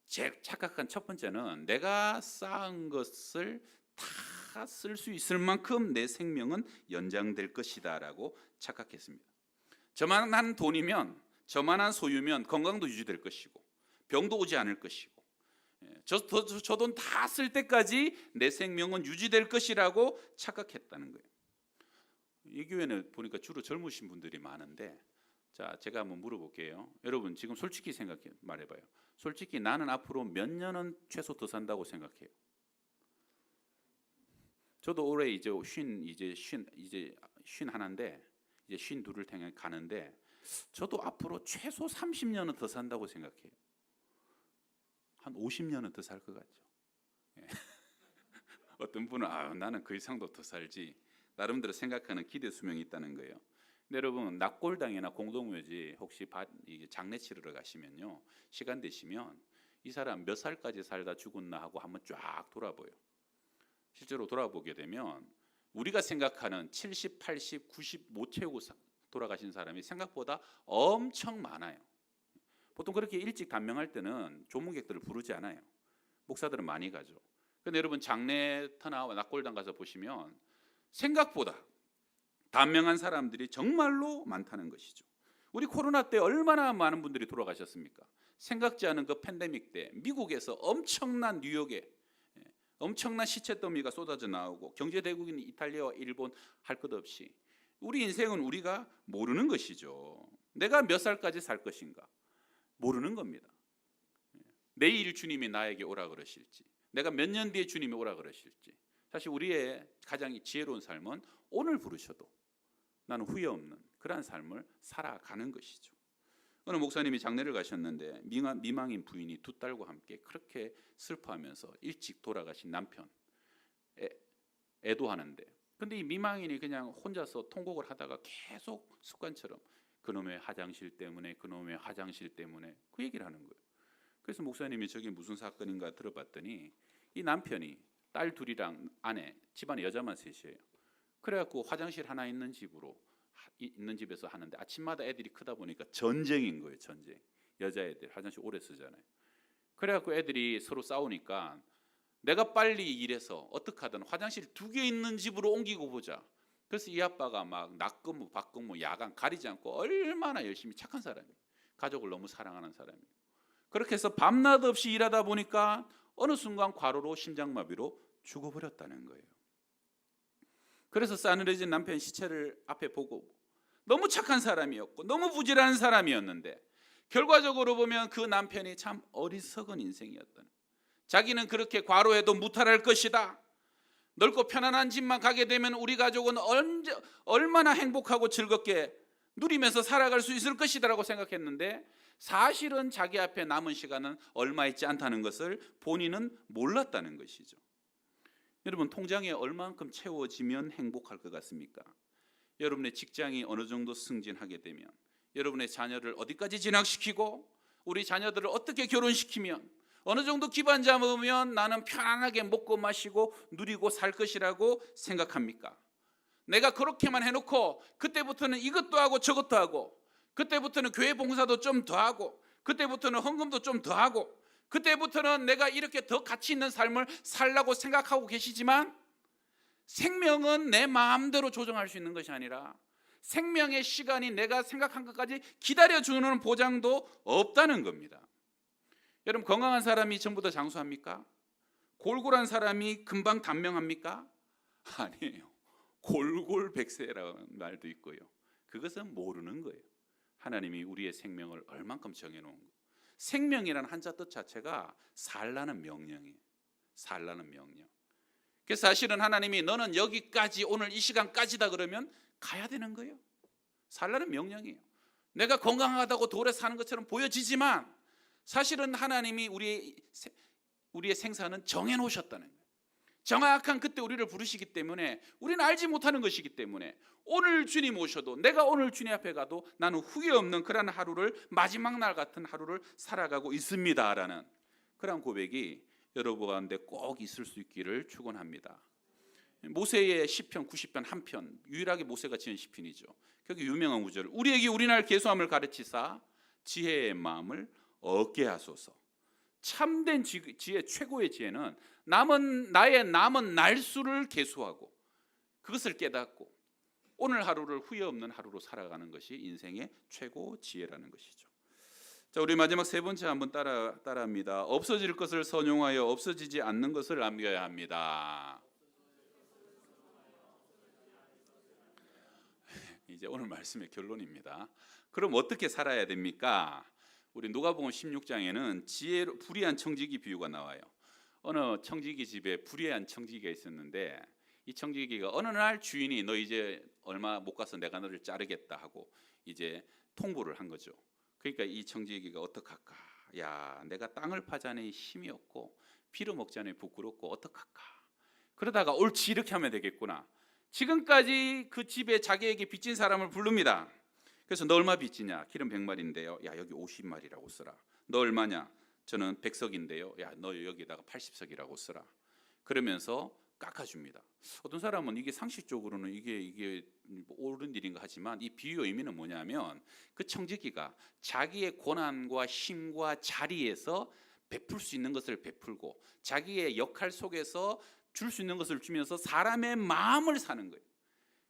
착각한 첫 번째는 내가 쌓은 것을 다 쓸 수 있을 만큼 내 생명은 연장될 것이다 라고 착각했습니다. 저만한 돈이면, 저만한 소유면 건강도 유지될 것이고 병도 오지 않을 것이고 저 돈 다 쓸 때까지 내 생명은 유지될 것이라고 착각했다는 거예요. 이 교회는 보니까 주로 젊으신 분들이 많은데, 자, 제가 한번 물어볼게요. 여러분 지금 솔직히 말해봐요. 솔직히 나는 앞으로 몇 년은 최소 더 산다고 생각해요. 저도 올해 이제 쉰 하나인데 이제 52를 향해 가는데 저도 앞으로 최소 30년은 더 산다고 생각해요. 한 50년은 더 살 것 같죠. 어떤 분은 나는 그 이상도 더 살지, 나름대로 생각하는 기대 수명이 있다는 거예요. 근데 여러분, 낙골당이나 공동묘지 혹시 장례 치르러 가시면요, 시간 되시면 이 사람 몇 살까지 살다 죽었나 하고 한번 쫙 돌아봐요. 실제로 돌아보게 되면 우리가 생각하는 70, 80, 90 못 채우고 돌아가신 사람이 생각보다 엄청 많아요. 보통 그렇게 일찍 단명할 때는 조문객들을 부르지 않아요. 목사들은 많이 가죠. 근데 여러분, 장례터나 낙골당 가서 보시면 생각보다 단명한 사람들이 정말로 많다는 것이죠. 우리 코로나 때 얼마나 많은 분들이 돌아가셨습니까? 생각지 않은 그 팬데믹 때 미국에서 엄청난 뉴욕에 엄청난 시체 더미가 쏟아져 나오고 경제대국인 이탈리아와 일본 할 것 없이 우리 인생은 우리가 모르는 것이죠. 내가 몇 살까지 살 것인가 모르는 겁니다. 내일 주님이 나에게 오라 그러실지, 내가 몇 년 뒤에 주님이 오라 그러실지. 사실 우리의 가장 지혜로운 삶은 오늘 부르셔도 나는 후회 없는 그러한 삶을 살아가는 것이죠. 어느 목사님이 장례를 가셨는데 미망인 부인이 두 딸과 함께 그렇게 슬퍼하면서 일찍 돌아가신 남편 애도하는데, 근데 이 미망인이 그냥 혼자서 통곡을 하다가 계속 습관처럼 그놈의 화장실 때문에 그놈의 화장실 때문에 그 얘기를 하는 거예요. 그래서 목사님이 저게 무슨 사건인가 들어봤더니 이 남편이 딸 둘이랑 아내, 집안에 여자만 셋이에요. 그래갖고 화장실 하나 있는 집에서 하는데 아침마다 애들이 크다 보니까 전쟁인 거예요. 전쟁. 여자애들 화장실 오래 쓰잖아요. 그래갖고 애들이 서로 싸우니까 내가 빨리 일해서 어떻게 하든 화장실 2개 있는 집으로 옮기고 보자. 그래서 이 아빠가 막 낮근무 밤근무 야간 가리지 않고 얼마나 열심히 착한 사람이에요. 가족을 너무 사랑하는 사람이에요. 그렇게 해서 밤낮 없이 일하다 보니까 어느 순간 과로로 심장마비로 죽어버렸다는 거예요. 그래서 싸늘해진 남편 시체를 앞에 보고 너무 착한 사람이었고 너무 부지런한 사람이었는데 결과적으로 보면 그 남편이 참 어리석은 인생이었다는, 자기는 그렇게 과로해도 무탈할 것이다, 넓고 편안한 집만 가게 되면 우리 가족은 얼마나 행복하고 즐겁게 누리면서 살아갈 수 있을 것이다 라고 생각했는데 사실은 자기 앞에 남은 시간은 얼마 있지 않다는 것을 본인은 몰랐다는 것이죠. 여러분, 통장에 얼만큼 채워지면 행복할 것 같습니까? 여러분의 직장이 어느 정도 승진하게 되면, 여러분의 자녀를 어디까지 진학시키고 우리 자녀들을 어떻게 결혼시키면 어느 정도 기반 잡으면 나는 편안하게 먹고 마시고 누리고 살 것이라고 생각합니까? 내가 그렇게만 해놓고 그때부터는 이것도 하고 저것도 하고, 그때부터는 교회 봉사도 좀 더 하고, 그때부터는 헌금도 좀 더 하고, 그때부터는 내가 이렇게 더 가치 있는 삶을 살라고 생각하고 계시지만 생명은 내 마음대로 조정할 수 있는 것이 아니라 생명의 시간이 내가 생각한 것까지 기다려주는 보장도 없다는 겁니다. 여러분, 건강한 사람이 전부 다 장수합니까? 골골한 사람이 금방 단명합니까? 아니에요. 골골백세라는 말도 있고요. 그것은 모르는 거예요. 하나님이 우리의 생명을 얼만큼 정해놓은 거. 생명이라는 한자 뜻 자체가 살라는 명령이에요. 살라는 명령. 그래서 사실은 하나님이 너는 여기까지 오늘 이 시간까지다 그러면 가야 되는 거예요. 살라는 명령이에요. 내가 건강하다고 오래 사는 것처럼 보여지지만 사실은 하나님이 우리의 생사는 정해놓으셨다는 거예요. 정확한 그때 우리를 부르시기 때문에 우리는 알지 못하는 것이기 때문에 오늘 주님 오셔도, 내가 오늘 주님 앞에 가도 나는 후회 없는 그런 하루를, 마지막 날 같은 하루를 살아가고 있습니다라는 그런 고백이 여러분 가운데 꼭 있을 수 있기를 축원합니다. 모세의 시편 90편 한 편, 유일하게 모세가 지은 시편이죠. 거기 유명한 구절, 우리에게 우리날 계수함을 가르치사 지혜의 마음을 얻게 하소서. 참된 지혜, 최고의 지혜는 나의 남은 날수를 계수하고 그것을 깨닫고 오늘 하루를 후회 없는 하루로 살아가는 것이 인생의 최고 지혜라는 것이죠. 자, 우리 마지막 세 번째 한번 따라합니다. 없어질 것을 선용하여 없어지지 않는 것을 남겨야 합니다. 이제 오늘 말씀의 결론입니다. 그럼 어떻게 살아야 됩니까? 우리 누가복음 16장에는 불의한 청지기 비유가 나와요. 어느 청지기 집에 불의한 청지기가 있었는데 이 청지기가 어느 날 주인이 너 이제 얼마 못 가서 내가 너를 자르겠다 하고 이제 통보를 한 거죠. 그러니까 이 청지기가 어떡할까? 야, 내가 땅을 파자니 힘이 없고 피를 먹자니 부끄럽고 어떡할까? 그러다가 옳지, 이렇게 하면 되겠구나. 지금까지 그 집에 자기에게 빚진 사람을 부릅니다. 그래서 너 얼마 빚지냐? 기름 100마리인데요. 야, 여기 50마리라고 쓰라. 너 얼마냐? 저는 100석인데요. 야, 너 여기다가 80석이라고 쓰라. 그러면서 깎아줍니다. 어떤 사람은 이게 상식적으로는 이게 옳은 일인가 하지만 이 비유의 의미는 뭐냐면 그 청지기가 자기의 고난과 힘과 자리에서 베풀 수 있는 것을 베풀고 자기의 역할 속에서 줄 수 있는 것을 주면서 사람의 마음을 사는 거예요.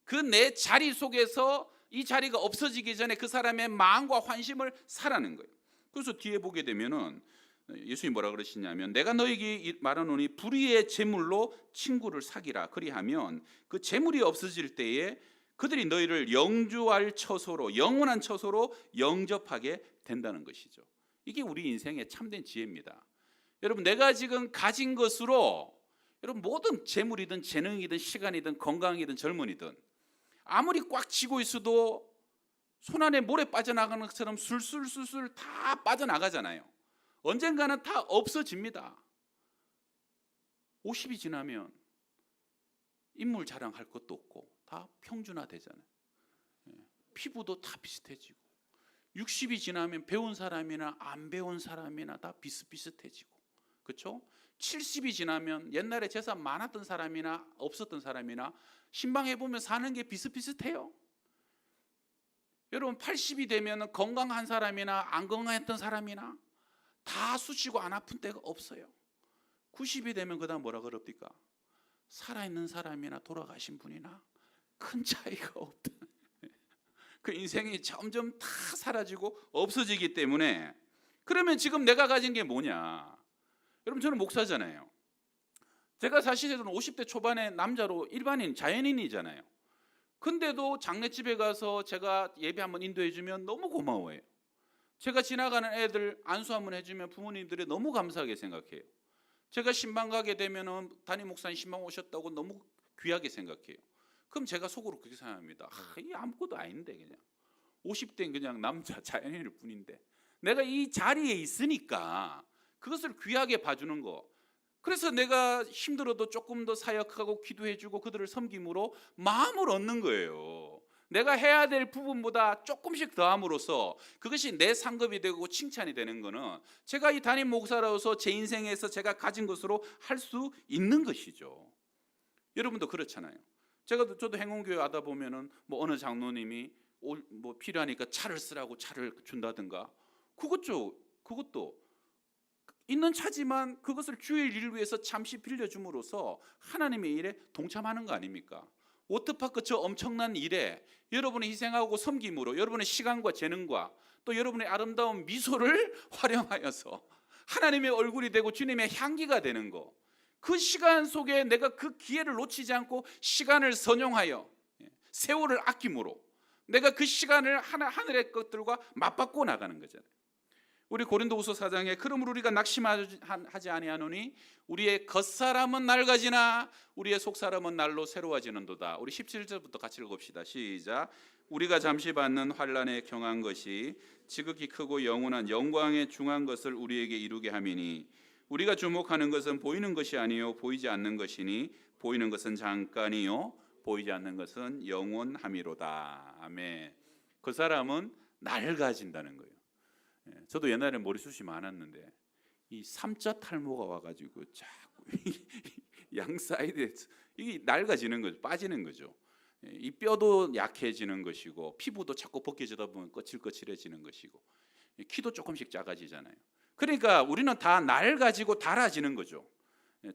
그 내 자리 속에서 이 자리가 없어지기 전에 그 사람의 마음과 환심을 사라는 거예요. 그래서 뒤에 보게 되면은 예수님이 뭐라 그러시냐면 내가 너에게 말하노니 불의의 재물로 친구를 사귀라. 그리하면 그 재물이 없어질 때에 그들이 너희를 영주할 처소로, 영원한 처소로 영접하게 된다는 것이죠. 이게 우리 인생의 참된 지혜입니다. 여러분, 내가 지금 가진 것으로 여러분 모든 재물이든 재능이든 시간이든 건강이든 젊은이든 아무리 꽉 쥐고 있어도 손안에 모래 빠져나가는 것처럼 술술술술 다 빠져나가잖아요. 언젠가는 다 없어집니다. 50이 지나면 인물 자랑할 것도 없고 다 평준화되잖아요. 피부도 다 비슷해지고 60이 지나면 배운 사람이나 안 배운 사람이나 다 비슷비슷해지고, 그렇죠? 70이 지나면 옛날에 재산 많았던 사람이나 없었던 사람이나 신방해 보면 사는 게 비슷비슷해요. 여러분 80이 되면 건강한 사람이나 안 건강했던 사람이나 다 수치고 안 아픈 때가 없어요. 90이 되면 그 다음 뭐라 그럽니까? 살아있는 사람이나 돌아가신 분이나 큰 차이가 없다. 그 인생이 점점 다 사라지고 없어지기 때문에, 그러면 지금 내가 가진 게 뭐냐? 여러분, 저는 목사잖아요. 제가 사실은 50대 초반에 남자로 일반인 자연인이잖아요. 근데도 장례집에 가서 제가 예배 한번 인도해 주면 너무 고마워해요. 제가 지나가는 애들 안수 한번 해주면 부모님들이 너무 감사하게 생각해요. 제가 신방 가게 되면 담임 목사님 신방 오셨다고 너무 귀하게 생각해요. 그럼 제가 속으로 그렇게 생각합니다. 이 아무것도 아닌데, 그냥 50대는 그냥 남자 자연인일 뿐인데 내가 이 자리에 있으니까 그것을 귀하게 봐주는 거. 그래서 내가 힘들어도 조금 더 사역하고 기도해주고 그들을 섬김으로 마음을 얻는 거예요. 내가 해야 될 부분보다 조금씩 더함으로써 그것이 내 상급이 되고 칭찬이 되는 거는 제가 이 담임 목사로서 제 인생에서 제가 가진 것으로 할 수 있는 것이죠. 여러분도 그렇잖아요. 저도 행운교회 하다 보면은 뭐 어느 장로님이 뭐 필요하니까 차를 쓰라고 차를 준다든가, 그것도 있는 차지만 그것을 주의 일을 위해서 잠시 빌려줌으로써 하나님의 일에 동참하는 거 아닙니까? 워터파크 저 엄청난 일에 여러분의 희생하고 섬김으로 여러분의 시간과 재능과 또 여러분의 아름다운 미소를 활용하여서 하나님의 얼굴이 되고 주님의 향기가 되는 거, 그 시간 속에 내가 그 기회를 놓치지 않고 시간을 선용하여 세월을 아낌으로 내가 그 시간을 하늘의 것들과 맞바꿔 나가는 거잖아요. 우리 고린도후서 4장에 그러므로 우리가 낙심하지 아니하노니 우리의 겉사람은 낡아지나 우리의 속사람은 날로 새로워지는도다. 우리 17절부터 같이 읽읍시다. 시작. 우리가 잠시 받는 환난에 경한 것이 지극히 크고 영원한 영광에 중한 것을 우리에게 이루게 함이니 우리가 주목하는 것은 보이는 것이 아니요 보이지 않는 것이니 보이는 것은 잠깐이요 보이지 않는 것은 영원함이로다. 아멘. 그 사람은 낡아진다는 거예요. 저도 옛날에 머리숱이 많았는데 이 삼자 탈모가 와가지고 자꾸 양 사이드에 이게 낡아지는 거죠. 빠지는 거죠. 이 뼈도 약해지는 것이고 피부도 자꾸 벗겨지다 보면 거칠거칠해지는 것이고 키도 조금씩 작아지잖아요. 그러니까 우리는 다 낡아지고 닳아지는 거죠.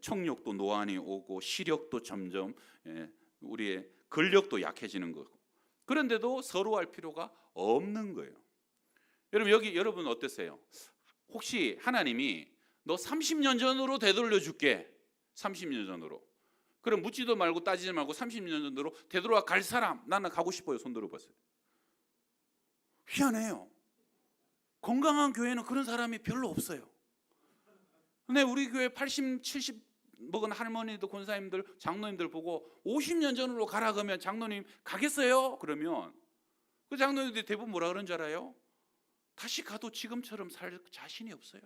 청력도 노안이 오고 시력도 점점, 우리의 근력도 약해지는 거고, 그런데도 서로 할 필요가 없는 거예요. 여러분 어떠세요? 혹시 하나님이 너 30년 전으로 되돌려 줄게, 30년 전으로, 그럼 묻지도 말고 따지지 말고 30년 전으로 되돌아 갈 사람, 나는 가고 싶어요. 손 들어보세요. 희한해요. 건강한 교회는 그런 사람이 별로 없어요. 근데 우리 교회 80, 70 먹은 할머니들, 권사님들, 장로님들 보고 50년 전으로 가라 그러면 장로님 가겠어요? 그러면 그 장로님들이 대부분 뭐라 그런 줄 알아요? 다시 가도 지금처럼 살 자신이 없어요.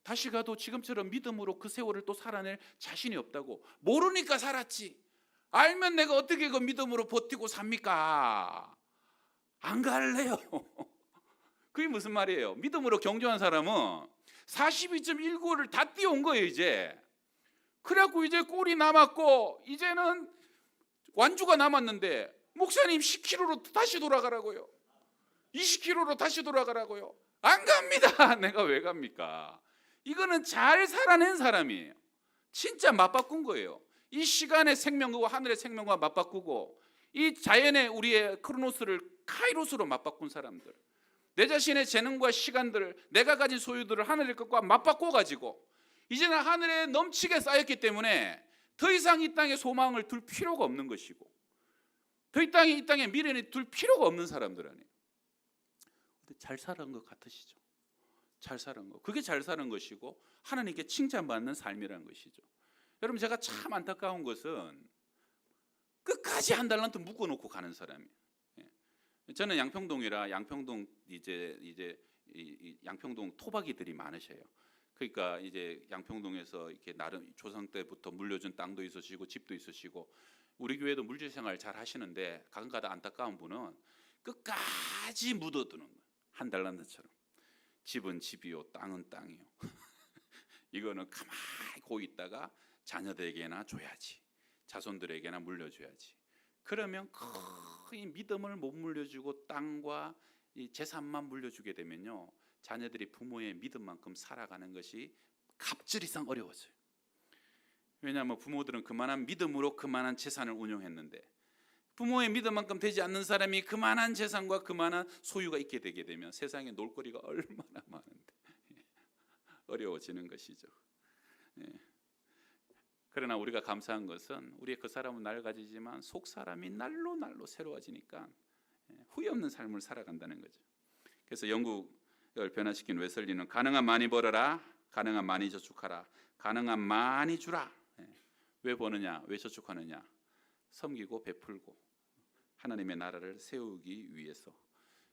다시 가도 지금처럼 믿음으로 그 세월을 또 살아낼 자신이 없다고. 모르니까 살았지. 알면 내가 어떻게 그 믿음으로 버티고 삽니까? 안 갈래요. 그게 무슨 말이에요? 믿음으로 경주한 사람은 42.195를 다 뛰어온 거예요 이제. 그래갖고 이제 꼴이 남았고 이제는 완주가 남았는데 목사님 10km로 다시 돌아가라고요. 20km로 다시 돌아가라고요. 안 갑니다. 내가 왜 갑니까? 이거는 잘 살아낸 사람이에요. 진짜 맞바꾼 거예요. 이 시간의 생명과 하늘의 생명과 맞바꾸고 이 자연의 우리의 크로노스를 카이로스로 맞바꾼 사람들. 내 자신의 재능과 시간들을, 내가 가진 소유들을 하늘의 것과 맞바꿔 가지고 이제는 하늘에 넘치게 쌓였기 때문에 더 이상 이 땅에 소망을 둘 필요가 없는 것이고, 더 이 땅에 미래를 둘 필요가 없는 사람들 아니에요. 근데 잘 사는 것 같으시죠? 잘 사는 거, 그게 잘 사는 것이고 하나님께 칭찬받는 삶이라는 것이죠. 여러분, 제가 참 안타까운 것은 끝까지 한 달란트 묶어놓고 가는 사람이에요. 저는 양평동이라 양평동 이제 양평동 토박이들이 많으셔요. 그러니까 이제 양평동에서 이렇게 나름 조상 때부터 물려준 땅도 있으시고 집도 있으시고, 우리 교회도 물질 생활 잘 하시는데 가끔가다 안타까운 분은 끝까지 묻어두는 거예요. 한 달란트처럼. 집은 집이요, 땅은 땅이요. 이거는 가만히 고 있다가 자녀들에게나 줘야지, 자손들에게나 물려줘야지. 그러면 거의 믿음을 못 물려주고 땅과 이 재산만 물려주게 되면요, 자녀들이 부모의 믿음만큼 살아가는 것이 갑질이상 어려워져요. 왜냐하면 부모들은 그만한 믿음으로 그만한 재산을 운용했는데, 부모의 믿음만큼 되지 않는 사람이 그만한 재산과 그만한 소유가 있게 되게 되면 세상에 놀거리가 얼마나 많은데 어려워지는 것이죠. 그러나 우리가 감사한 것은 우리의 그 사람은 낡아지지만 속 사람이 날로 날로 새로워지니까 후회 없는 삶을 살아간다는 거죠. 그래서 영국을 변화시킨 웨슬리는 가능한 많이 벌어라, 가능한 많이 저축하라, 가능한 많이 주라. 왜 버느냐, 왜 저축하느냐? 섬기고 베풀고 하나님의 나라를 세우기 위해서.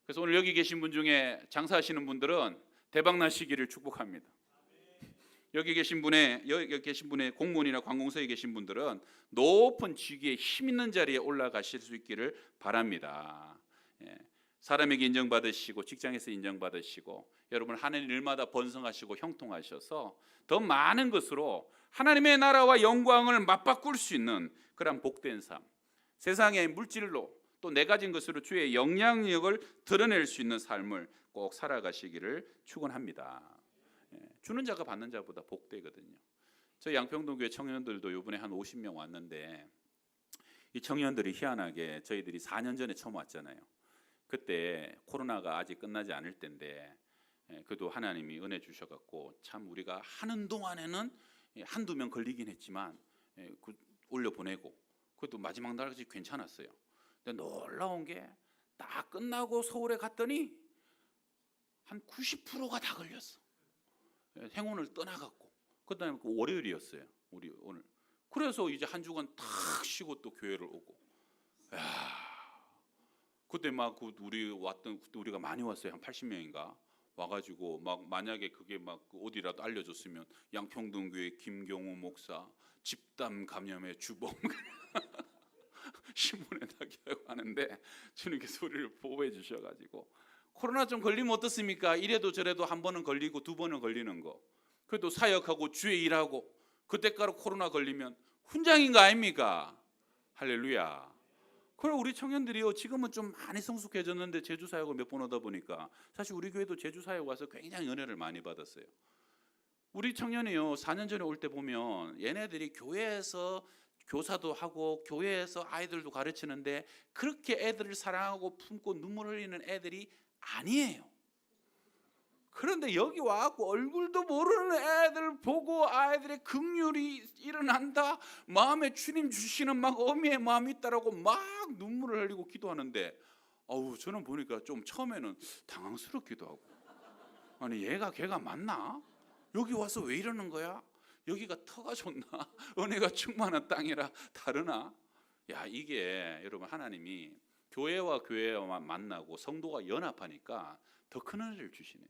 그래서 오늘 여기 계신 분 중에 장사하시는 분들은 대박 나시기를 축복합니다. 여기 계신 분의 공무원이나 관공서에 계신 분들은 높은 직위에 힘 있는 자리에 올라가실 수 있기를 바랍니다. 사람에게 인정받으시고 직장에서 인정받으시고 여러분 하나님 일마다 번성하시고 형통하셔서 더 많은 것으로 하나님의 나라와 영광을 맞바꿀 수 있는 그런 복된 삶, 세상의 물질로 또 내 가진 것으로 주의 영향력을 드러낼 수 있는 삶을 꼭 살아가시기를 축원합니다. 주는 자가 받는 자보다 복되거든요. 저희 양평동 교회 청년들도 이번에 한 50명 왔는데, 이 청년들이 희한하게 저희들이 4년 전에 처음 왔잖아요. 그때 코로나가 아직 끝나지 않을 때인데 그래도 하나님이 은혜 주셔갖고 참 우리가 하는 동안에는 한두 명 걸리긴 했지만 올려보내고 그것도 마지막 날까지 괜찮았어요. 근데 놀라운 게 딱 끝나고 서울에 갔더니 한 90%가 다 걸렸어. 행운을 떠나갔고, 그다음에 그 월요일이었어요. 우리 오늘. 그래서 이제 한 주간 탁 쉬고 또 교회를 오고. 야, 그때 막 우리가 많이 왔어요. 한 80명인가 와가지고 막 만약에 그게 막 어디라도 알려줬으면 양평동 교회 김경우 목사 집단 감염의 주범 신문에 나기하고 하는데 주님께서 우리를 보호해 주셔가지고, 코로나 좀 걸리면 어떻습니까? 이래도 저래도 한 번은 걸리고 두 번은 걸리는 거. 그래도 사역하고 주의 일하고 그때까지 코로나 걸리면 훈장인 거 아닙니까? 할렐루야. 그럼 우리 청년들이요, 지금은 좀 많이 성숙해졌는데 제주 사역을 몇 번 오다 보니까 사실 우리 교회도 제주 사역 와서 굉장히 은혜를 많이 받았어요. 우리 청년이요, 4년 전에 올 때 보면 얘네들이 교회에서 교사도 하고 교회에서 아이들도 가르치는데 그렇게 애들을 사랑하고 품고 눈물 흘리는 애들이 아니에요. 그런데 여기 와갖고 얼굴도 모르는 애들 보고 아이들의 긍휼이 일어난다, 마음에 주님 주시는 막 어미의 마음이 있다라고 막 눈물을 흘리고 기도하는데, 저는 보니까 좀 처음에는 당황스럽기도 하고, 아니 걔가 맞나? 여기 와서 왜 이러는 거야? 여기가 터가 좋나? 은혜가 충만한 땅이라 다르나? 야, 이게 여러분 하나님이 교회와 교회와 만나고 성도가 연합하니까 더 큰 은혜를 주시네.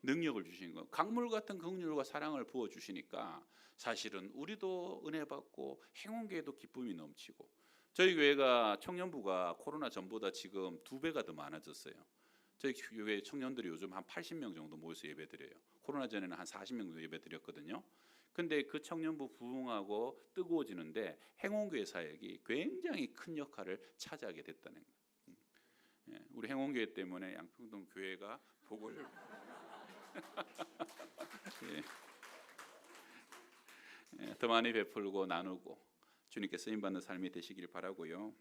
능력을 주시는 거, 강물 같은 긍휼과 사랑을 부어 주시니까 사실은 우리도 은혜 받고 행운교회도 기쁨이 넘치고, 저희 교회가 청년부가 코로나 전보다 지금 2배가 더 많아졌어요. 저희 교회 청년들이 요즘 한 80명 정도 모여서 예배드려요. 코로나 전에는 한 40명 정도 예배드렸거든요. 근데 그 청년부 부흥하고 뜨거워지는데 행운교회 사역이 굉장히 큰 역할을 차지하게 됐다는 거예요. 우리 행운교회 때문에 양평동 교회가 복을 더 많이 베풀고 나누고 주님께 쓰임받는 삶이 되시길 바라고요.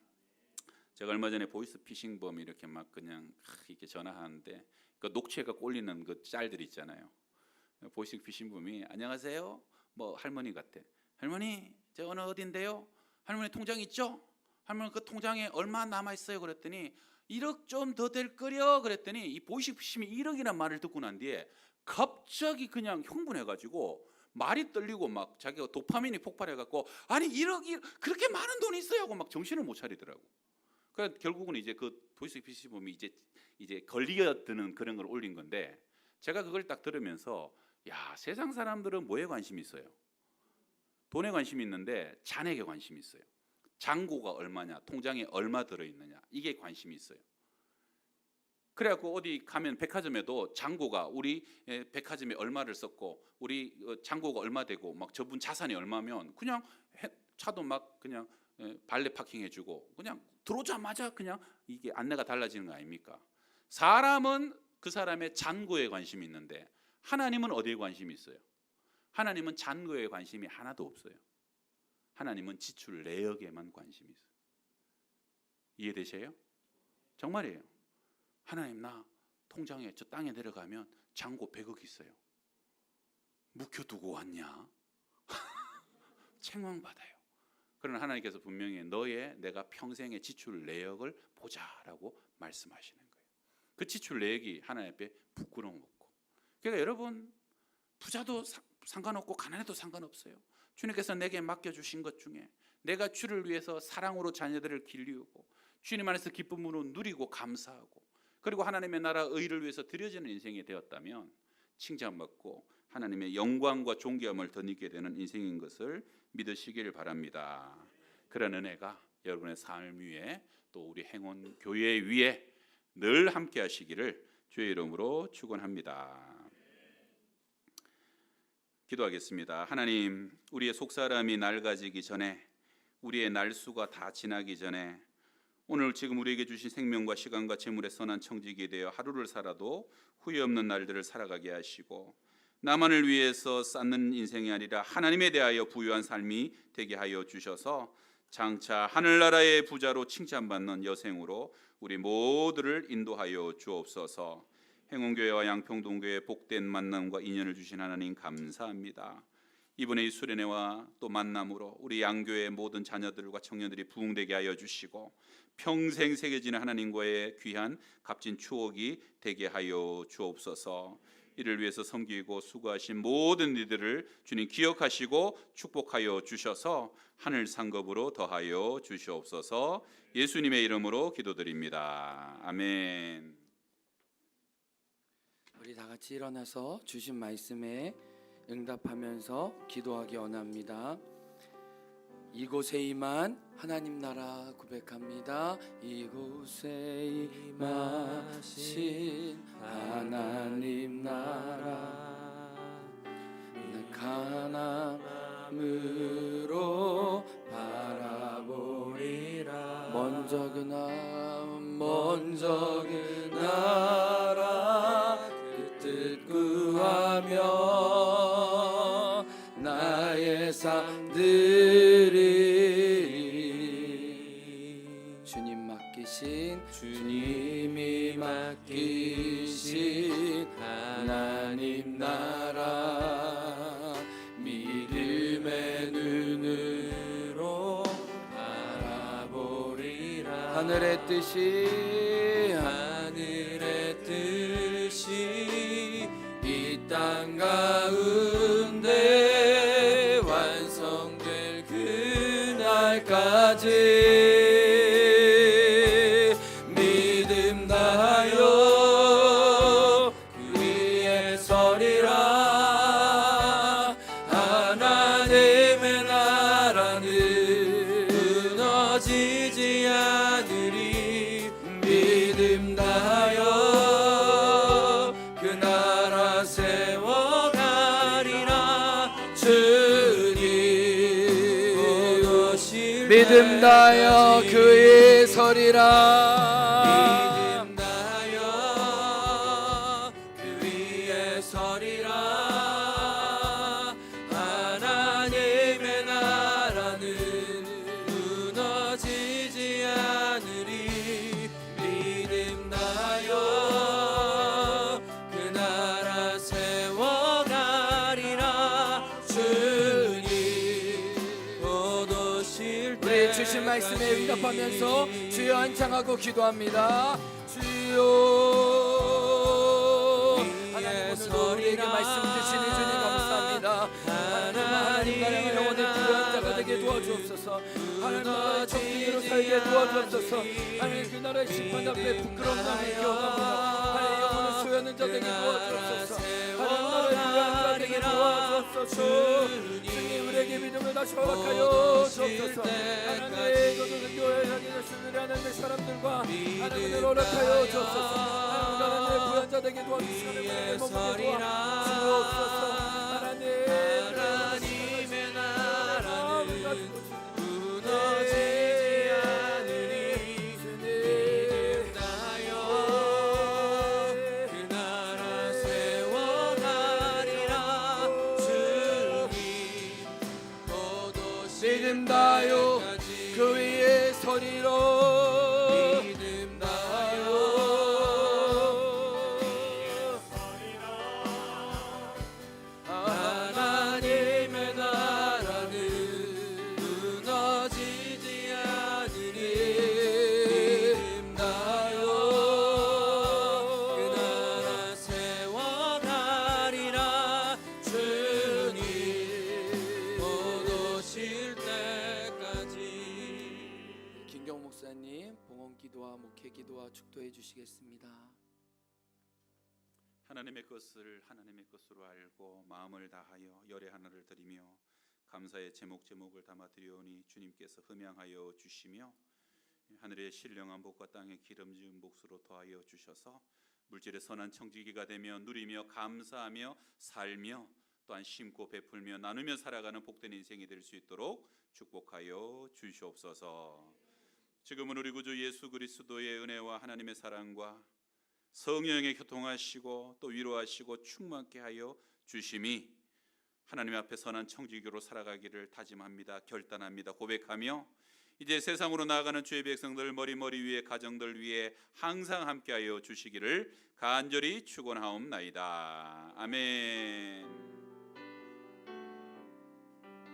제가 얼마 전에 보이스 피싱범 이렇게 막 그냥 이렇게 전화하는데 그 녹취가 꼴리는 그 짤들 있잖아요. 보이스 피싱범이 안녕하세요. 뭐 할머니 같아. 할머니 저 어느 어딘데요? 할머니 통장 있죠? 할머니 그 통장에 얼마 남아 있어요? 그랬더니 1억 좀 더 될 거려. 그랬더니 이 보이스 피싱이 1억이라는 말을 듣고 난 뒤에 갑자기 그냥 흥분해가지고 말이 떨리고 막 자기가 도파민이 폭발해갖고 아니 1억이 그렇게 많은 돈이 있어요 하고 막 정신을 못 차리더라고. 그래서 결국은 이제 그 보이스 피싱범이 이제 걸리어드는 그런 걸 올린 건데 제가 그걸 딱 들으면서 야 세상 사람들은 뭐에 관심이 있어요? 돈에 관심이 있는데 잔액에 관심이 있어요. 잔고가 얼마냐, 통장에 얼마 들어있느냐 이게 관심이 있어요. 그래갖고 어디 가면 백화점에도 잔고가 우리 백화점에 얼마를 썼고 우리 잔고가 얼마 되고 막 저분 자산이 얼마면 그냥 차도 막 그냥 발레 파킹해주고 그냥 들어오자마자 그냥 이게 안내가 달라지는 거 아닙니까? 사람은 그 사람의 잔고에 관심이 있는데 하나님은 어디에 관심이 있어요? 하나님은 잔고에 관심이 하나도 없어요. 하나님은 지출 내역에만 관심이 있어요. 이해되세요? 정말이에요. 하나님 나 통장에 저 땅에 내려가면 잔고 100억 있어요. 묵혀두고 왔냐? 책망받아요. 그러나 하나님께서 분명히 내가 평생의 지출 내역을 보자라고 말씀하시는 거예요. 그 지출 내역이 하나님 앞에 부끄러움 없고. 그러니까 여러분 부자도 상관없고 가난해도 상관없어요. 주님께서 내게 맡겨주신 것 중에 내가 주를 위해서 사랑으로 자녀들을 길리우고 주님 안에서 기쁨으로 누리고 감사하고 그리고 하나님의 나라 의를 위해서 드려지는 인생이 되었다면 칭찬받고 하나님의 영광과 존귀함을 덧입게 되는 인생인 것을 믿으시길 바랍니다. 그런 은혜가 여러분의 삶 위에 또 우리 행원 교회 위에 늘 함께 하시기를 주의 이름으로 축원합니다. 기도하겠습니다. 하나님, 우리의 속사람이 낡아지기 전에 우리의 날수가 다 지나기 전에 오늘 지금 우리에게 주신 생명과 시간과 재물의 선한 청지기에 되어 하루를 살아도 후회 없는 날들을 살아가게 하시고 나만을 위해서 쌓는 인생이 아니라 하나님에 대하여 부유한 삶이 되게 하여 주셔서 장차 하늘나라의 부자로 칭찬받는 여생으로 우리 모두를 인도하여 주옵소서. 행운교회와 양평동교회의 복된 만남과 인연을 주신 하나님 감사합니다. 이번에 이 수련회와 또 만남으로 우리 양교회의 모든 자녀들과 청년들이 부흥되게 하여 주시고 평생 새겨지는 하나님과의 귀한 값진 추억이 되게 하여 주옵소서. 이를 위해서 섬기고 수고하신 모든 이들을 주님 기억하시고 축복하여 주셔서 하늘 상급으로 더하여 주시옵소서. 예수님의 이름으로 기도드립니다. 아멘. 우리 다 같이 일어나서 주신 말씀에 응답하면서 기도하기 원합니다. 이곳에 임한 하나님 나라 고백합니다. 이곳에 임하신 하나님 나라 가난함으로 바라보리라. 먼저 그 나라 그 뜻 구하며 나의 삶들이 주님이 맡기신 하나님 나라 믿음의 눈으로 바라보리라. 하늘의 뜻이 이 땅 가운데 완성될 그날까지 믿음 다하여 그 위에 서리라. 하나님의 나라는 무너지지 않으리. 믿음 다하여 그 나라 세워가리라. 주님 믿음 다하여 그의 서리라. 믿음 다하여 그 위에 서리라. 하나님의 나라는 무너지지 않으리. 말씀에 응답하면서 주여 한창하고 기도합니다. 주여 하나님 오늘도 우리에게 말씀 주시는 주님 감사합니다. 하나님 나라의 영혼의 부유한 자가 되게 도와주옵소서. 하나님 나라의 정의로 살게 도와주옵소서. 하나님 그 나라의 심판 앞에 부끄러운 남을 기억하구나. 하나님 영혼을 소유하는 자 되게 도와주옵소서. 하나님 나라의 부유한 자 되게 도와주옵소서. 주님 우리에게 믿음을 다시 허락하여 주옵소서. 하나님 너도 교회에 다니는 하나님의 사람들과 하나님을 허락하여 주옵소서. 하나님의 부유한 자 되게 도와주시는 우리에게 머무게 도와주옵소서. 하나님의 나라는 무너지지 않으리. 믿음나여 그 나라 세워가리라. 주님 거두신 믿음나요 그 위에 서리로. 믿음나요 하나님의 나라는 무너지지 않으리. 믿음나요 그 나라 세워가리라. 주님 거두실 때까지. 김경 목사님 봉헌 기도와 목회 기도와 축도해 주시겠습니다. 하나님의 것을 하나님의 것으로 알고 마음을 다하여 열의 하나를 드리며 감사의 제목을 담아 드리오니 주님께서 흠양하여 주시며 하늘의 신령한 복과 땅의 기름진 몫으로 더하여 주셔서 물질의 선한 청지기가 되며 누리며 감사하며 살며 또한 심고 베풀며 나누며 살아가는 복된 인생이 될 수 있도록 축복하여 주시옵소서. 지금은 우리 구주 예수 그리스도의 은혜와 하나님의 사랑과 성령의 교통하시고 또 위로하시고 충만케 하여 주심이 하나님 앞에 선한 청지기로 살아가기를 다짐합니다. 결단합니다. 고백하며 이제 세상으로 나아가는 주의 백성들 머리 위에 가정들 위에 항상 함께하여 주시기를 간절히 축원하옵나이다. 아멘.